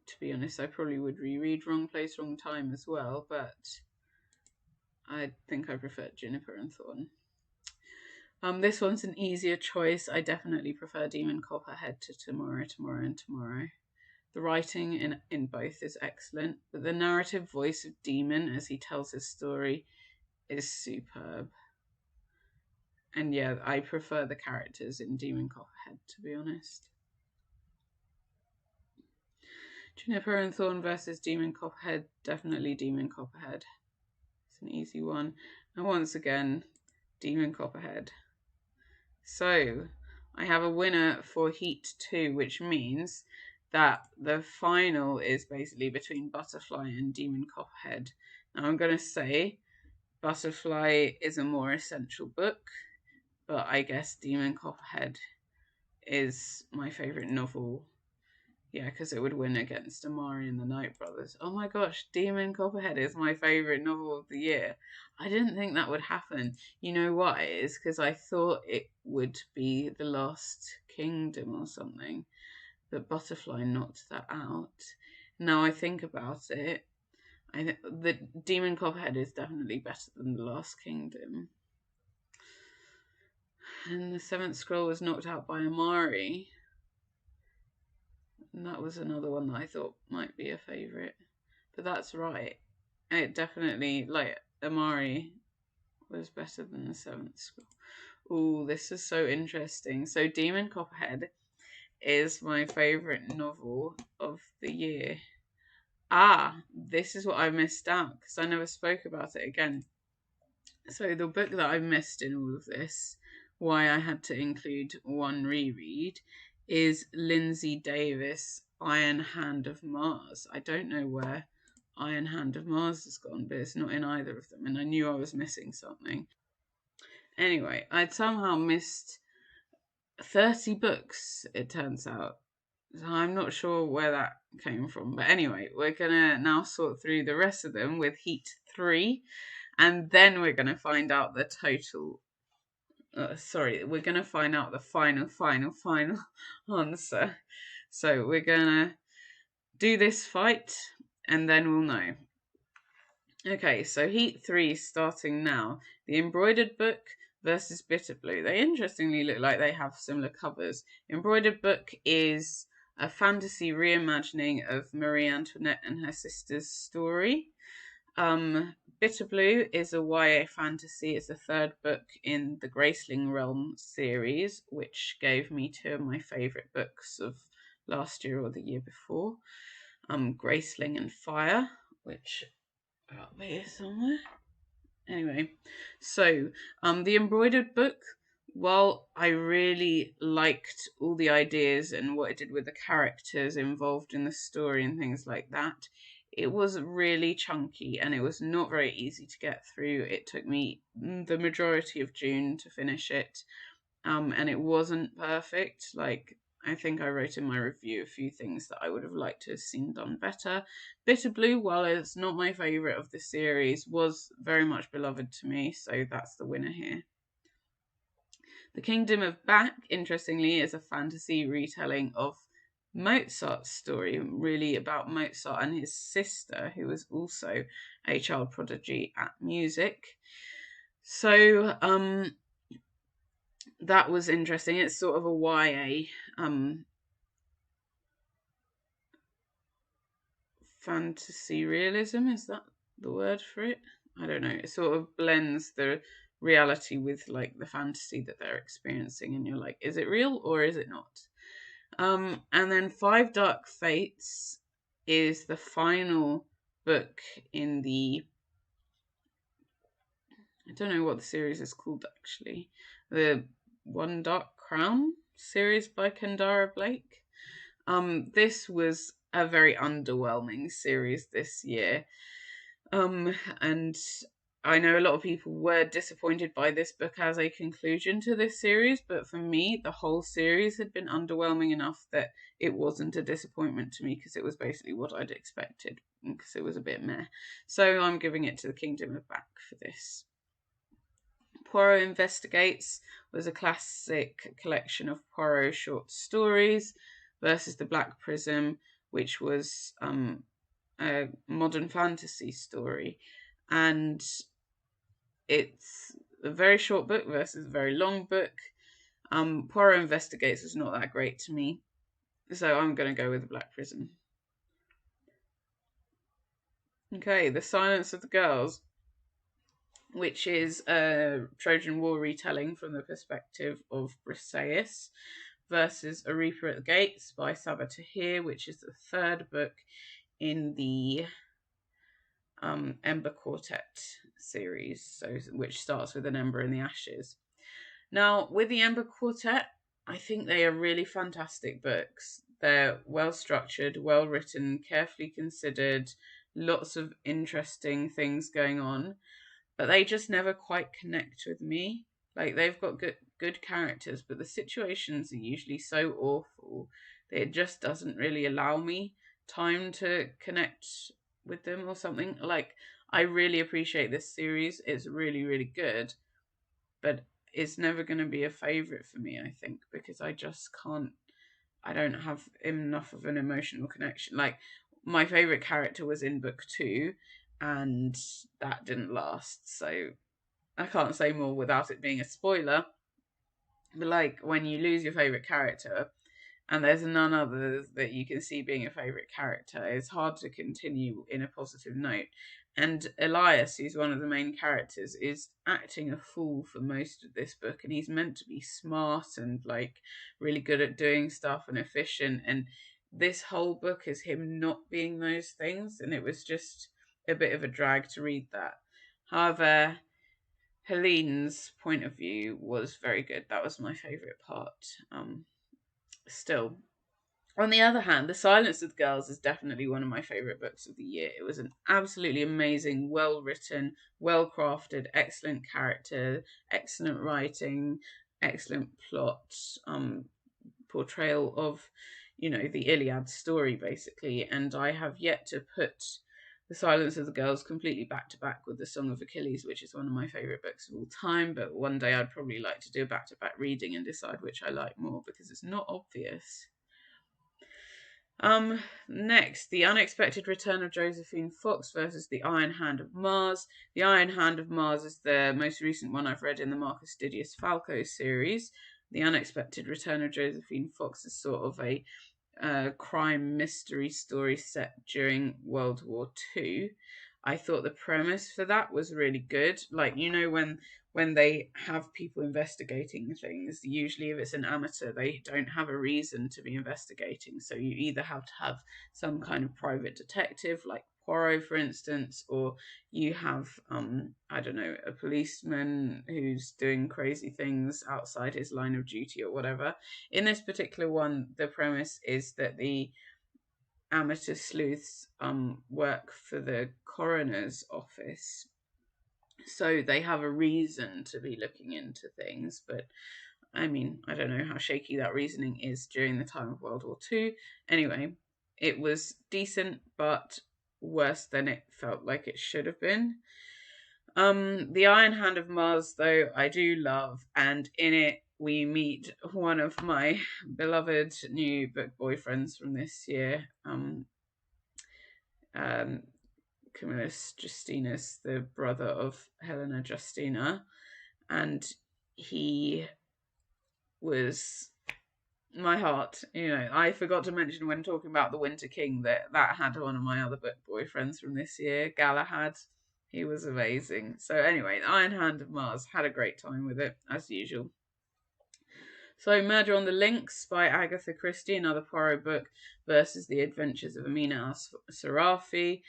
To be honest, I probably would reread Wrong Place, Wrong Time as well, but I think I prefer Juniper and Thorn. This one's an easier choice. I definitely prefer Demon Copperhead to Tomorrow, Tomorrow, and Tomorrow. The writing in both is excellent, but the narrative voice of Demon as he tells his story is superb. And yeah, I prefer the characters in Demon Copperhead, to be honest. Juniper and Thorn versus Demon Copperhead, definitely Demon Copperhead. It's an easy one. And once again, Demon Copperhead. So, I have a winner for Heat 2, which means that the final is basically between Butterfly and Demon Copperhead. Now I'm going to say Butterfly is a more essential book, but I guess Demon Copperhead is my favourite novel. Yeah, because it would win against Amari and the Night Brothers. Oh my gosh, Demon Copperhead is my favourite novel of the year. I didn't think that would happen. You know why? It's because I thought it would be The Last Kingdom or something, but Butterfly knocked that out. Now I think about it, the Demon Copperhead is definitely better than The Last Kingdom. And the Seventh Scroll was knocked out by Amari. And that was another one that I thought might be a favourite. But that's right. It definitely, like, Amari was better than the Seventh Scroll. Ooh, this is so interesting. So Demon Copperhead is my favourite novel of the year. This is what I missed out, because I never spoke about it again. So the book that I missed in all of this, why I had to include one reread, is Lindsay Davis' Iron Hand of Mars. I don't know where Iron Hand of Mars has gone, but it's not in either of them, and I knew I was missing something. Anyway, I'd somehow missed 30 books, it turns out. So I'm not sure where that came from. But anyway, we're going to now sort through the rest of them with Heat 3, and then we're going to find out the total... we're going to find out the final answer. So we're going to do this fight, and then we'll know. Okay, so Heat 3 starting now. The Embroidered Book versus Bitter Blue. They interestingly look like they have similar covers. Embroidered Book is a fantasy reimagining of Marie Antoinette and her sister's story. Bitter Blue is a YA fantasy. It's the third book in the Graceling Realm series, which gave me two of my favourite books of last year or the year before. Graceling and Fire, which are up here somewhere. Anyway, so the Embroidered Book, while I really liked all the ideas and what it did with the characters involved in the story and things like that, it was really chunky and it was not very easy to get through. It took me the majority of June to finish it, and it wasn't perfect. Like, I think I wrote in my review a few things that I would have liked to have seen done better. Bitter Blue, while it's not my favourite of the series, was very much beloved to me, so that's the winner here. The Kingdom of Back, interestingly, is a fantasy retelling of Mozart's story, really about Mozart and his sister, who was also a child prodigy at music. So, that was interesting. It's sort of a YA fantasy realism, is that the word for it? I don't know. It sort of blends the reality with like the fantasy that they're experiencing, and you're like, is it real or is it not? And then Five Dark Fates is the final book in the, I don't know what the series is called actually, the One Dark Crown series by Kendara Blake. This was a very underwhelming series this year. And I know a lot of people were disappointed by this book as a conclusion to this series, but for me, the whole series had been underwhelming enough that it wasn't a disappointment to me, because it was basically what I'd expected, because it was a bit meh. So I'm giving it to the Kingdom of Back for this. Poirot Investigates was a classic collection of Poirot short stories versus The Black Prism, which was a modern fantasy story. And it's a very short book versus a very long book. Poirot Investigates was not that great to me, so I'm going to go with The Black Prism. Okay, The Silence of the Girls, which is a Trojan War retelling from the perspective of Briseis, versus A Reaper at the Gates by Sabaa Tahir, which is the third book in the Ember Quartet series, so which starts with An Ember in the Ashes. Now, with the Ember Quartet, I think they are really fantastic books. They're well structured, well written, carefully considered, lots of interesting things going on, but they just never quite connect with me. Like, they've got good, good characters, but the situations are usually so awful that it just doesn't really allow me time to connect with them or something. Like, I really appreciate this series. It's really, really good, but it's never going to be a favorite for me, I think, because I just can't, I don't have enough of an emotional connection. Like, my favorite character was in book 2, and that didn't last. So I can't say more without it being a spoiler. But like, when you lose your favorite character, and there's none others that you can see being a favourite character, it's hard to continue in a positive note. And Elias, who's one of the main characters, is acting a fool for most of this book, and he's meant to be smart and like really good at doing stuff and efficient. And this whole book is him not being those things, and it was just a bit of a drag to read that. However, Helene's point of view was very good. That was my favourite part. Still, on the other hand, The Silence of the Girls is definitely one of my favourite books of the year. It was an absolutely amazing, well written, well crafted, excellent character, excellent writing, excellent plot, portrayal of, the Iliad story, basically. And I have yet to put The Silence of the Girls completely back to back with The Song of Achilles, which is one of my favourite books of all time. But one day I'd probably like to do a back to back reading and decide which I like more, because it's not obvious. Next, The Unexpected Return of Josephine Fox versus The Iron Hand of Mars. The Iron Hand of Mars is the most recent one I've read in the Marcus Didius Falco series. The Unexpected Return of Josephine Fox is sort of a crime mystery story set during World War II. I thought the premise for that was really good. Like, when they have people investigating things, usually if it's an amateur, they don't have a reason to be investigating. So you either have to have some kind of private detective, like Poirot, for instance, or you have, I don't know, a policeman who's doing crazy things outside his line of duty or whatever. In this particular one, the premise is that the amateur sleuths work for the coroner's office, so they have a reason to be looking into things. But I mean, I don't know how shaky that reasoning is during the time of World War II. Anyway, it was decent, but worse than it felt like it should have been. The Iron Hand of Mars, though, I do love, and in it we meet one of my beloved new book boyfriends from this year, Camillus Justinus, the brother of Helena Justina, and he was my heart. I forgot to mention when talking about The Winter King that had one of my other book boyfriends from this year, Galahad. He was amazing. So anyway, The Iron Hand of Mars, had a great time with it, as usual. So Murder on the Links by Agatha Christie, another Poirot book, versus The Adventures of Amina al-Sarafi.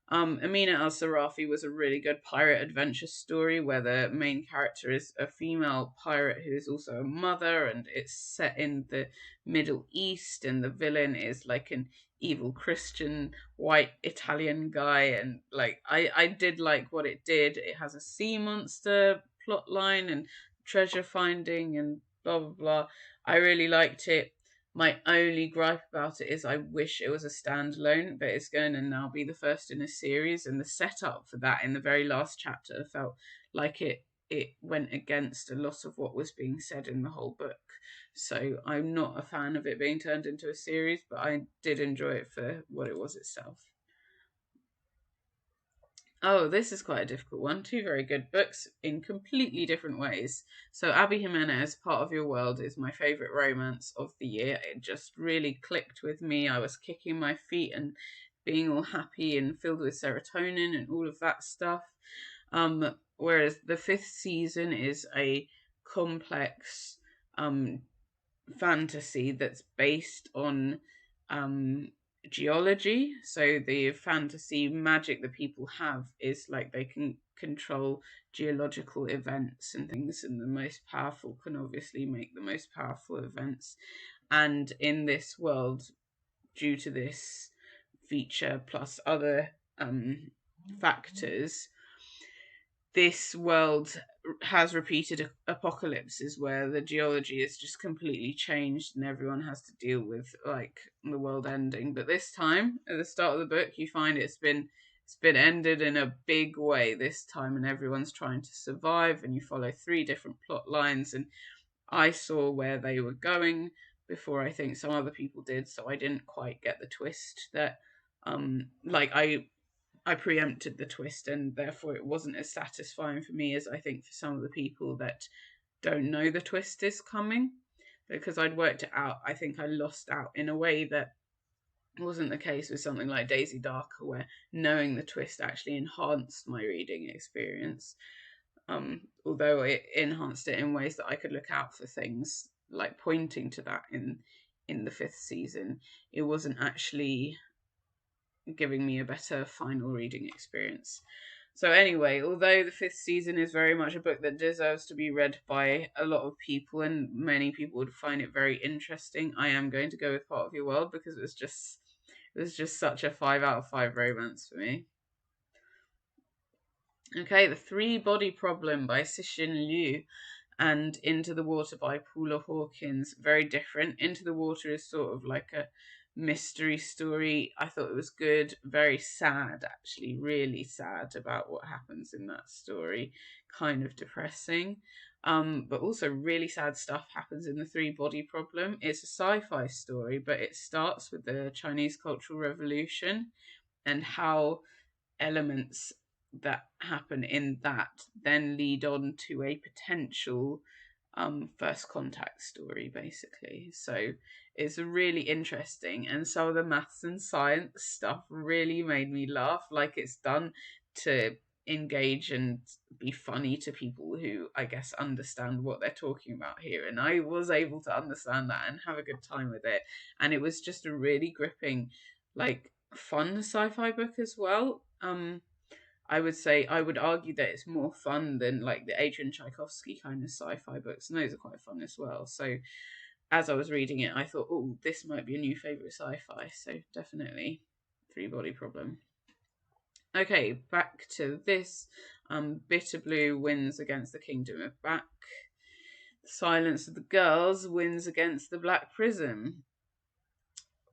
Amina al-Sarafi was a really good pirate adventure story where the main character is a female pirate who is also a mother, and it's set in the Middle East, and the villain is like an evil Christian white Italian guy. And like, I did like what it did. It has a sea monster plot line and treasure finding and blah blah blah. I really liked it. My only gripe about it is I wish it was a standalone, but it's going to now be the first in a series, and the setup for that in the very last chapter felt like it went against a lot of what was being said in the whole book. So I'm not a fan of it being turned into a series, but I did enjoy it for what it was itself. Oh, this is quite a difficult one. Two very good books in completely different ways. So Abby Jimenez, Part of Your World, is my favourite romance of the year. It just really clicked with me. I was kicking my feet and being all happy and filled with serotonin and all of that stuff. Whereas the fifth season is a complex fantasy that's based on geology. So the fantasy magic that people have is like they can control geological events and things, and the most powerful can obviously make the most powerful events. And in this world, due to this feature plus other factors, this world has repeated apocalypses where the geology is just completely changed and everyone has to deal with like the world ending. But this time, at the start of the book, you find it's been ended in a big way this time, and everyone's trying to survive. And you follow 3 different plot lines, and I saw where they were going before I think some other people did, so I didn't quite get the twist that like I preempted the twist, and therefore it wasn't as satisfying for me as I think for some of the people that don't know the twist is coming. Because I'd worked it out, I think I lost out in a way that wasn't the case with something like Daisy Darker, where knowing the twist actually enhanced my reading experience. Although it enhanced it in ways that I could look out for things like pointing to that in the 5th season, it wasn't actually giving me a better final reading experience. So anyway, although the 5th season is very much a book that deserves to be read by a lot of people, and many people would find it very interesting, I am going to go with Part of Your World because it was just such a 5 out of 5 romance for me. Okay, The 3-Body Problem by Cixin Liu and Into the Water by Paula Hawkins. Very different. Into the Water is sort of like a mystery story. I thought it was good. Very sad, actually. Really sad about what happens in that story. Kind of depressing. But also really sad stuff happens in The 3-Body Problem. It's a sci-fi story, but it starts with the Chinese Cultural Revolution and how elements that happen in that then lead on to a potential first contact story, basically. So it's really interesting, and some of the maths and science stuff really made me laugh. Like, it's done to engage and be funny to people who I guess understand what they're talking about here, and I was able to understand that and have a good time with it. And it was just a really gripping, like, fun sci-fi book as well. I would argue that it's more fun than like the Adrian Tchaikovsky kind of sci-fi books, and those are quite fun as well. So as I was reading it, I thought, oh, this might be a new favourite sci-fi. So definitely 3-Body Problem. Okay, back to this. Bitter Blue wins against the Kingdom of Back. Silence of the Girls wins against the Black Prism.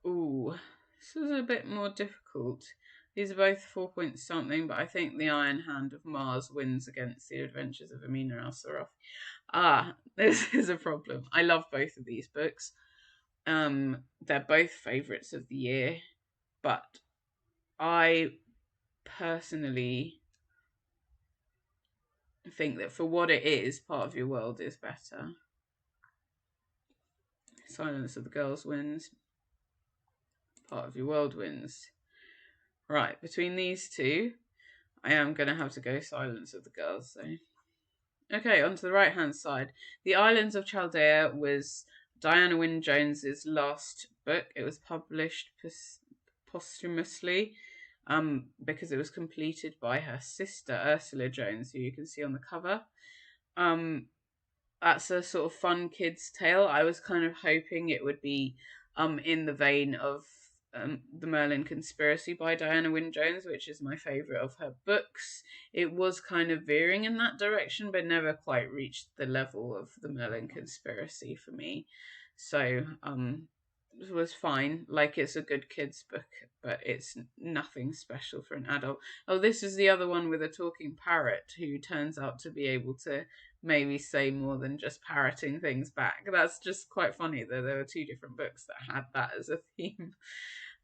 Ooh, this is a bit more difficult. These are both 4 point something, but I think The Iron Hand of Mars wins against The Adventures of Amina al-Sarafi. This is a problem. I love both of these books. They're both favourites of the year, but I personally think that for what it is, Part of Your World is better. Silence of the Girls wins. Part of Your World wins. Right, between these two, I am going to have to go Silence of the Girls, though. Okay, on to the right-hand side. The Islands of Chaldea was Diana Wynne Jones's last book. It was published posthumously because it was completed by her sister, Ursula Jones, who you can see on the cover. That's a sort of fun kids' tale. I was kind of hoping it would be in the vein of The Merlin Conspiracy by Diana Wynne Jones, which is my favourite of her books. It was kind of veering in that direction, but never quite reached the level of The Merlin Conspiracy for me. So it was fine. Like, it's a good kids book, but it's nothing special for an adult. Oh, this is the other one with a talking parrot who turns out to be able to maybe say more than just parroting things back. That's just quite funny that there were 2 different books that had that as a theme.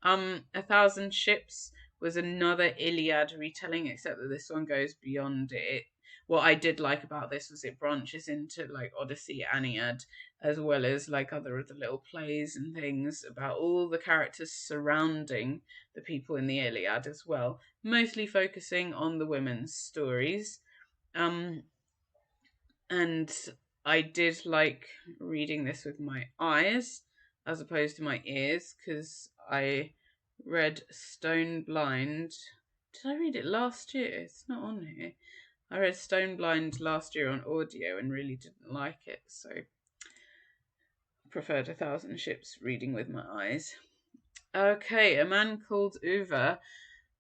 1,000 Ships was another Iliad retelling, except that this one goes beyond it. What I did like about this was it branches into like Odyssey, Aeneid, as well as like other little plays and things about all the characters surrounding the people in the Iliad as well, mostly focusing on the women's stories. And I did like reading this with my eyes as opposed to my ears, because I read Stone Blind. Did I read it last year? It's not on here. I read Stone Blind last year on audio and really didn't like it, so preferred 1,000 Ships reading with my eyes. Okay, A Man Called Uwe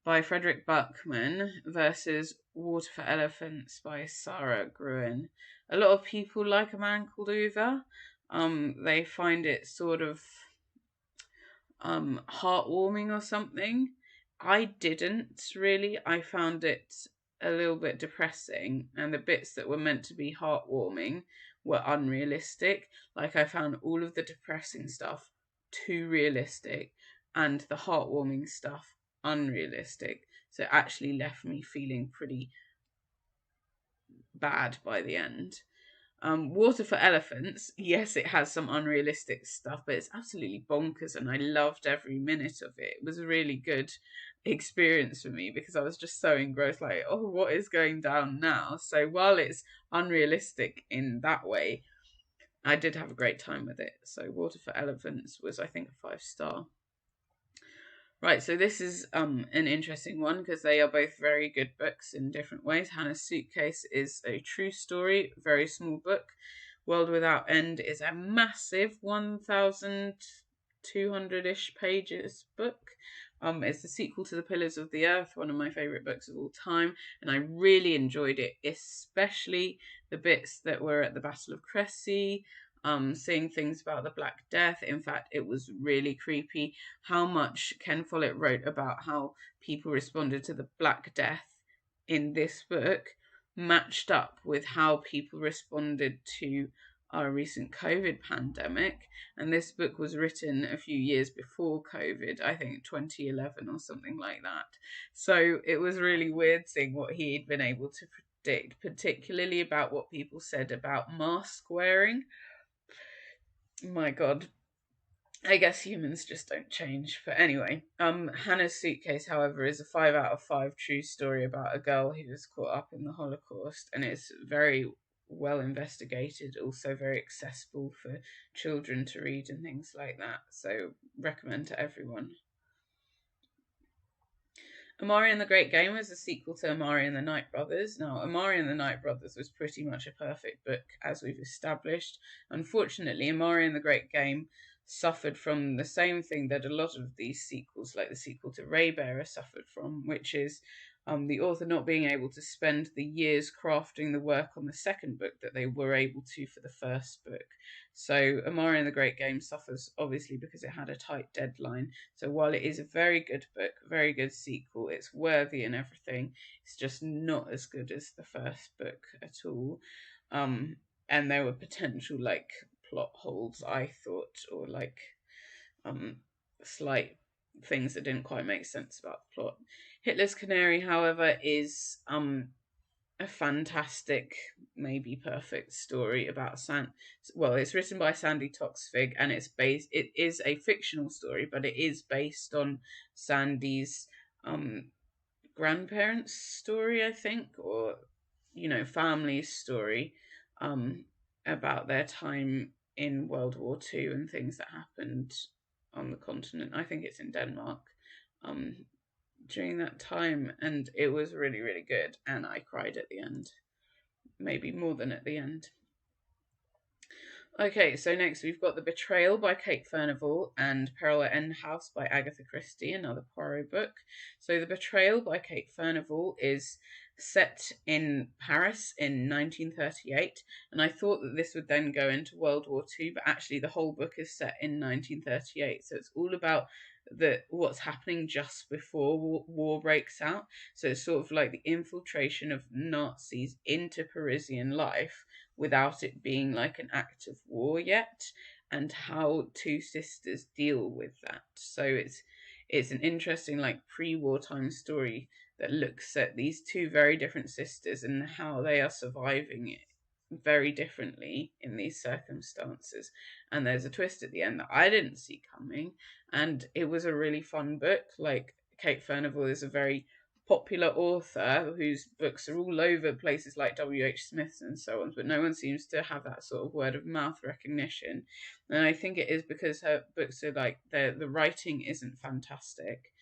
by Frederick Buckman versus Water for Elephants by Sarah Gruen. A lot of people like A Man Called Ove. They find it sort of heartwarming or something. I didn't really. I found it a little bit depressing, and the bits that were meant to be heartwarming were unrealistic. Like, I found all of the depressing stuff too realistic and the heartwarming stuff unrealistic. So it actually left me feeling pretty bad by the end. Water for Elephants, yes, it has some unrealistic stuff, but it's absolutely bonkers, and I loved every minute of it. It was a really good experience for me because I was just so engrossed, like, oh, what is going down now? So while it's unrealistic in that way, I did have a great time with it. So Water for Elephants was, I think, a 5-star. Right, so this is an interesting one because they are both very good books in different ways. Hannah's Suitcase is a true story, very small book. World Without End is a massive 1,200-ish pages book. It's the sequel to The Pillars of the Earth, one of my favourite books of all time, and I really enjoyed it, especially the bits that were at the Battle of Cressy, seeing things about the Black Death. In fact, it was really creepy how much Ken Follett wrote about how people responded to the Black Death in this book matched up with how people responded to our recent COVID pandemic. And this book was written a few years before COVID, I think 2011 or something like that. So it was really weird seeing what he'd been able to predict, particularly about what people said about mask wearing. My God, I guess humans just don't change. But anyway, Hannah's Suitcase, however, is a 5 out of 5 true story about a girl who was caught up in the Holocaust, and it's very well investigated, also very accessible for children to read and things like that. So recommend to everyone. Amari and the Great Game was a sequel to Amari and the Night Brothers. Now, Amari and the Night Brothers was pretty much a perfect book, as we've established. Unfortunately, Amari and the Great Game suffered from the same thing that a lot of these sequels, like the sequel to Raybearer, suffered from, which is the author not being able to spend the years crafting the work on the second book that they were able to for the first book. So Amari and the Great Game suffers obviously because it had a tight deadline. So while it is a very good book, very good sequel, it's worthy and everything, it's just not as good as the first book at all. And there were potential like plot holes, I thought, or like slight things that didn't quite make sense about the plot. Hitler's Canary, however, is a fantastic, maybe perfect story about it's written by Sandy Toksvig, and it is a fictional story, but it is based on Sandy's grandparents' story, I think, or family's story about their time in World War II and things that happened on the continent. I think it's in Denmark. During that time, and it was really, really good, and I cried at the end, maybe more than at the end. Okay, so next we've got The Betrayal by Kate Furnivall and Peril at End House by Agatha Christie, another Poirot book. So The Betrayal by Kate Furnivall is set in Paris in 1938, and I thought that this would then go into World War II, but actually the whole book is set in 1938, so it's all about what's happening just before war breaks out. So it's sort of like the infiltration of Nazis into Parisian life without it being like an act of war yet, and how two sisters deal with that. So it's an interesting like pre-wartime story that looks at these two very different sisters and how they are surviving it very differently in these circumstances. And there's a twist at the end that I didn't see coming, and it was a really fun book. Like, Kate Furnivall is a very popular author whose books are all over places like W.H. Smith's and so on, but no one seems to have that sort of word of mouth recognition. And I think it is because her books are like, the writing isn't fantastic,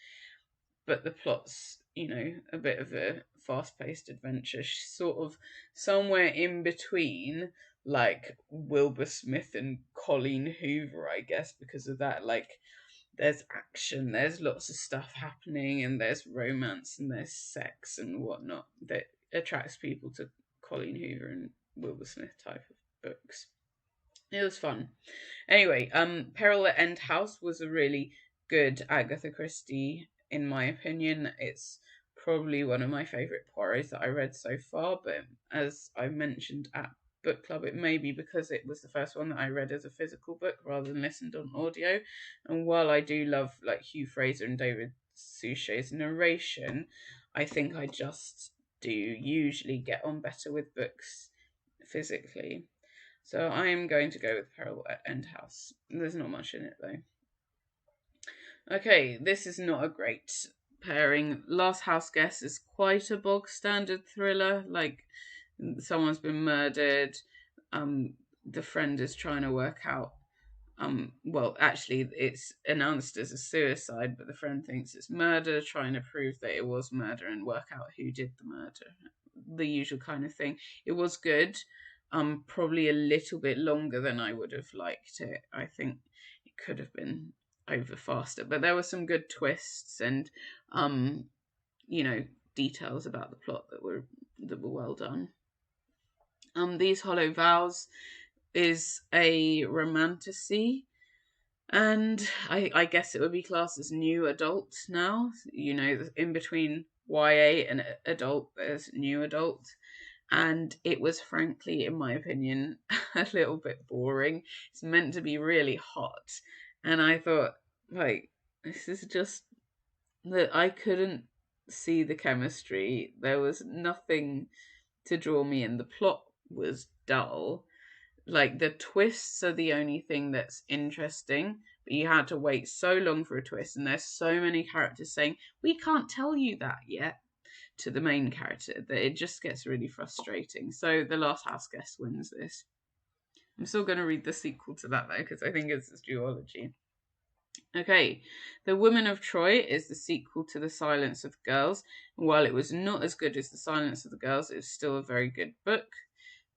but the plot's, a bit of a fast-paced adventure, sort of somewhere in between like Wilbur Smith and Colleen Hoover, I guess, because of that. Like, there's action, there's lots of stuff happening, and there's romance, and there's sex and whatnot. That attracts people to Colleen Hoover and Wilbur Smith type of books. It was fun. Anyway, Peril at End House was a really good Agatha Christie, in my opinion. It's probably one of my favourite Poirot's that I read so far, but as I mentioned at book club, it may be because it was the first one that I read as a physical book rather than listened on audio. And while I do love like Hugh Fraser and David Suchet's narration, I think I just do usually get on better with books physically. So I am going to go with Peril at End House. There's not much in it though. Okay, this is not a great pairing. Last House Guest is quite a bog standard thriller. Like someone's been murdered. The friend is trying to work out. Well, actually, it's announced as a suicide, but the friend thinks it's murder, trying to prove that it was murder and work out who did the murder. The usual kind of thing. It was good. Probably a little bit longer than I would have liked it. I think it could have been over faster, but there were some good twists and details about the plot that were well done. These Hollow Vows is a romantasy, and I guess it would be classed as new adult now. In between YA and adult, there's new adult. And it was frankly, in my opinion, a little bit boring. It's meant to be really hot. And I thought, like, this is just that I couldn't see the chemistry. There was nothing to draw me in. The plot was dull. Like, the twists are the only thing that's interesting, but you had to wait so long for a twist, and there's so many characters saying, we can't tell you that yet, to the main character, that it just gets really frustrating. So The Last House Guest wins this. I'm still going to read the sequel to that though, because I think it's a duology. Okay, The Women of Troy is the sequel to The Silence of the Girls. And while it was not as good as The Silence of the Girls, it was still a very good book.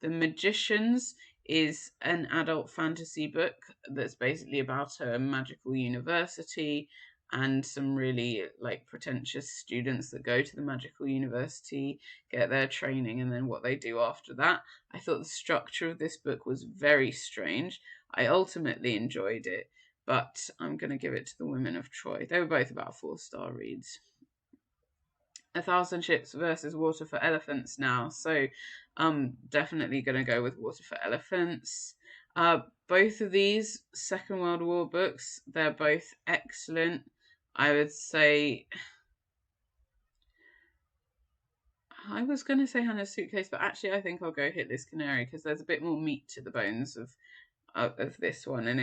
The Magicians is an adult fantasy book that's basically about a magical university and some really like pretentious students that go to the magical university, get their training, and then what they do after that. I thought the structure of this book was very strange. I ultimately enjoyed it, but I'm going to give it to The Women of Troy. They were both about 4-star reads. A Thousand Ships versus Water for Elephants now. So I'm definitely going to go with Water for Elephants. Both of these Second World War books, they're both excellent. I would say, I was going to say Hannah's Suitcase, but actually I think I'll go Hitler's Canary because there's a bit more meat to the bones of this one, and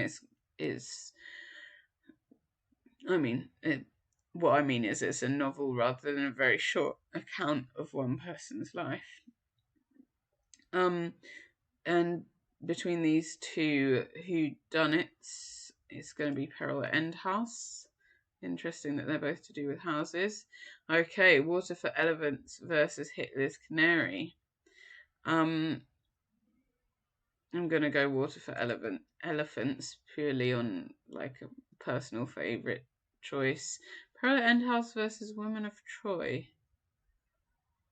what I mean is it's a novel rather than a very short account of one person's life. And between these two whodunits, it's going to be Peril at End House. Interesting that they're both to do with houses. Okay, Water for Elephants versus Hitler's Canary. I'm going to go Water for Elephants purely on like a personal favourite choice. Peril at End House versus Women of Troy.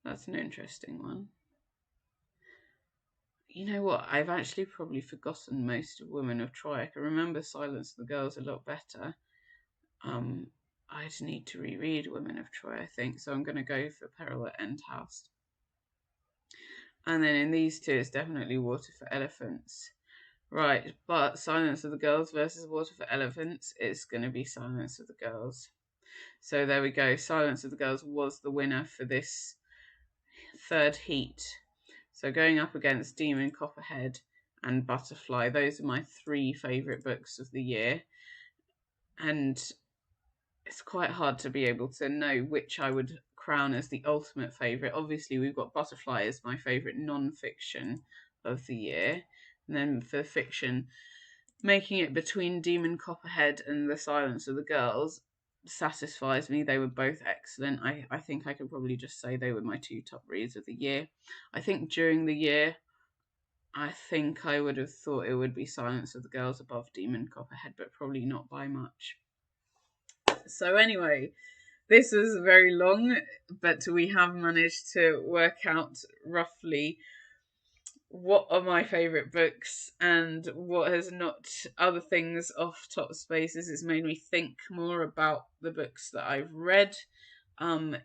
That's an interesting one. You know what? I've actually probably forgotten most of Women of Troy. I can remember Silence of the Girls a lot better. I just need to reread Women of Troy, I think. So I'm going to go for Peril at End House. And then in these two, it's definitely Water for Elephants. Right, but Silence of the Girls versus Water for Elephants, it's going to be Silence of the Girls. So there we go. Silence of the Girls was the winner for this third heat. So going up against Demon Copperhead and Butterfly, those are my 3 favourite books of the year. And it's quite hard to be able to know which I would crown as the ultimate favourite. Obviously, we've got Butterfly as my favourite non-fiction of the year. And then for fiction, making it between Demon Copperhead and The Silence of the Girls satisfies me. They were both excellent. I think I could probably just say they were my 2 top reads of the year. I think during the year, I think I would have thought it would be Silence of the Girls above Demon Copperhead, but probably not by much. So anyway, This was very long, but we have managed to work out roughly what are my favourite books and what has knocked other things off top spaces. It's made me think more about the books that I've read. Um,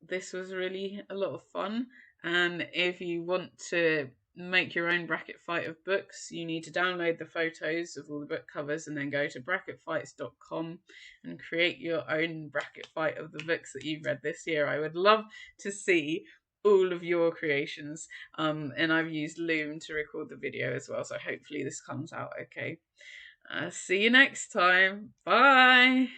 this was really a lot of fun. And if you want to make your own bracket fight of books, you need to download the photos of all the book covers and then go to bracketfights.com and create your own bracket fight of the books that you've read this year. I would love to see all of your creations. And I've used Loom to record the video as well, so hopefully this comes out okay. See you next time. Bye.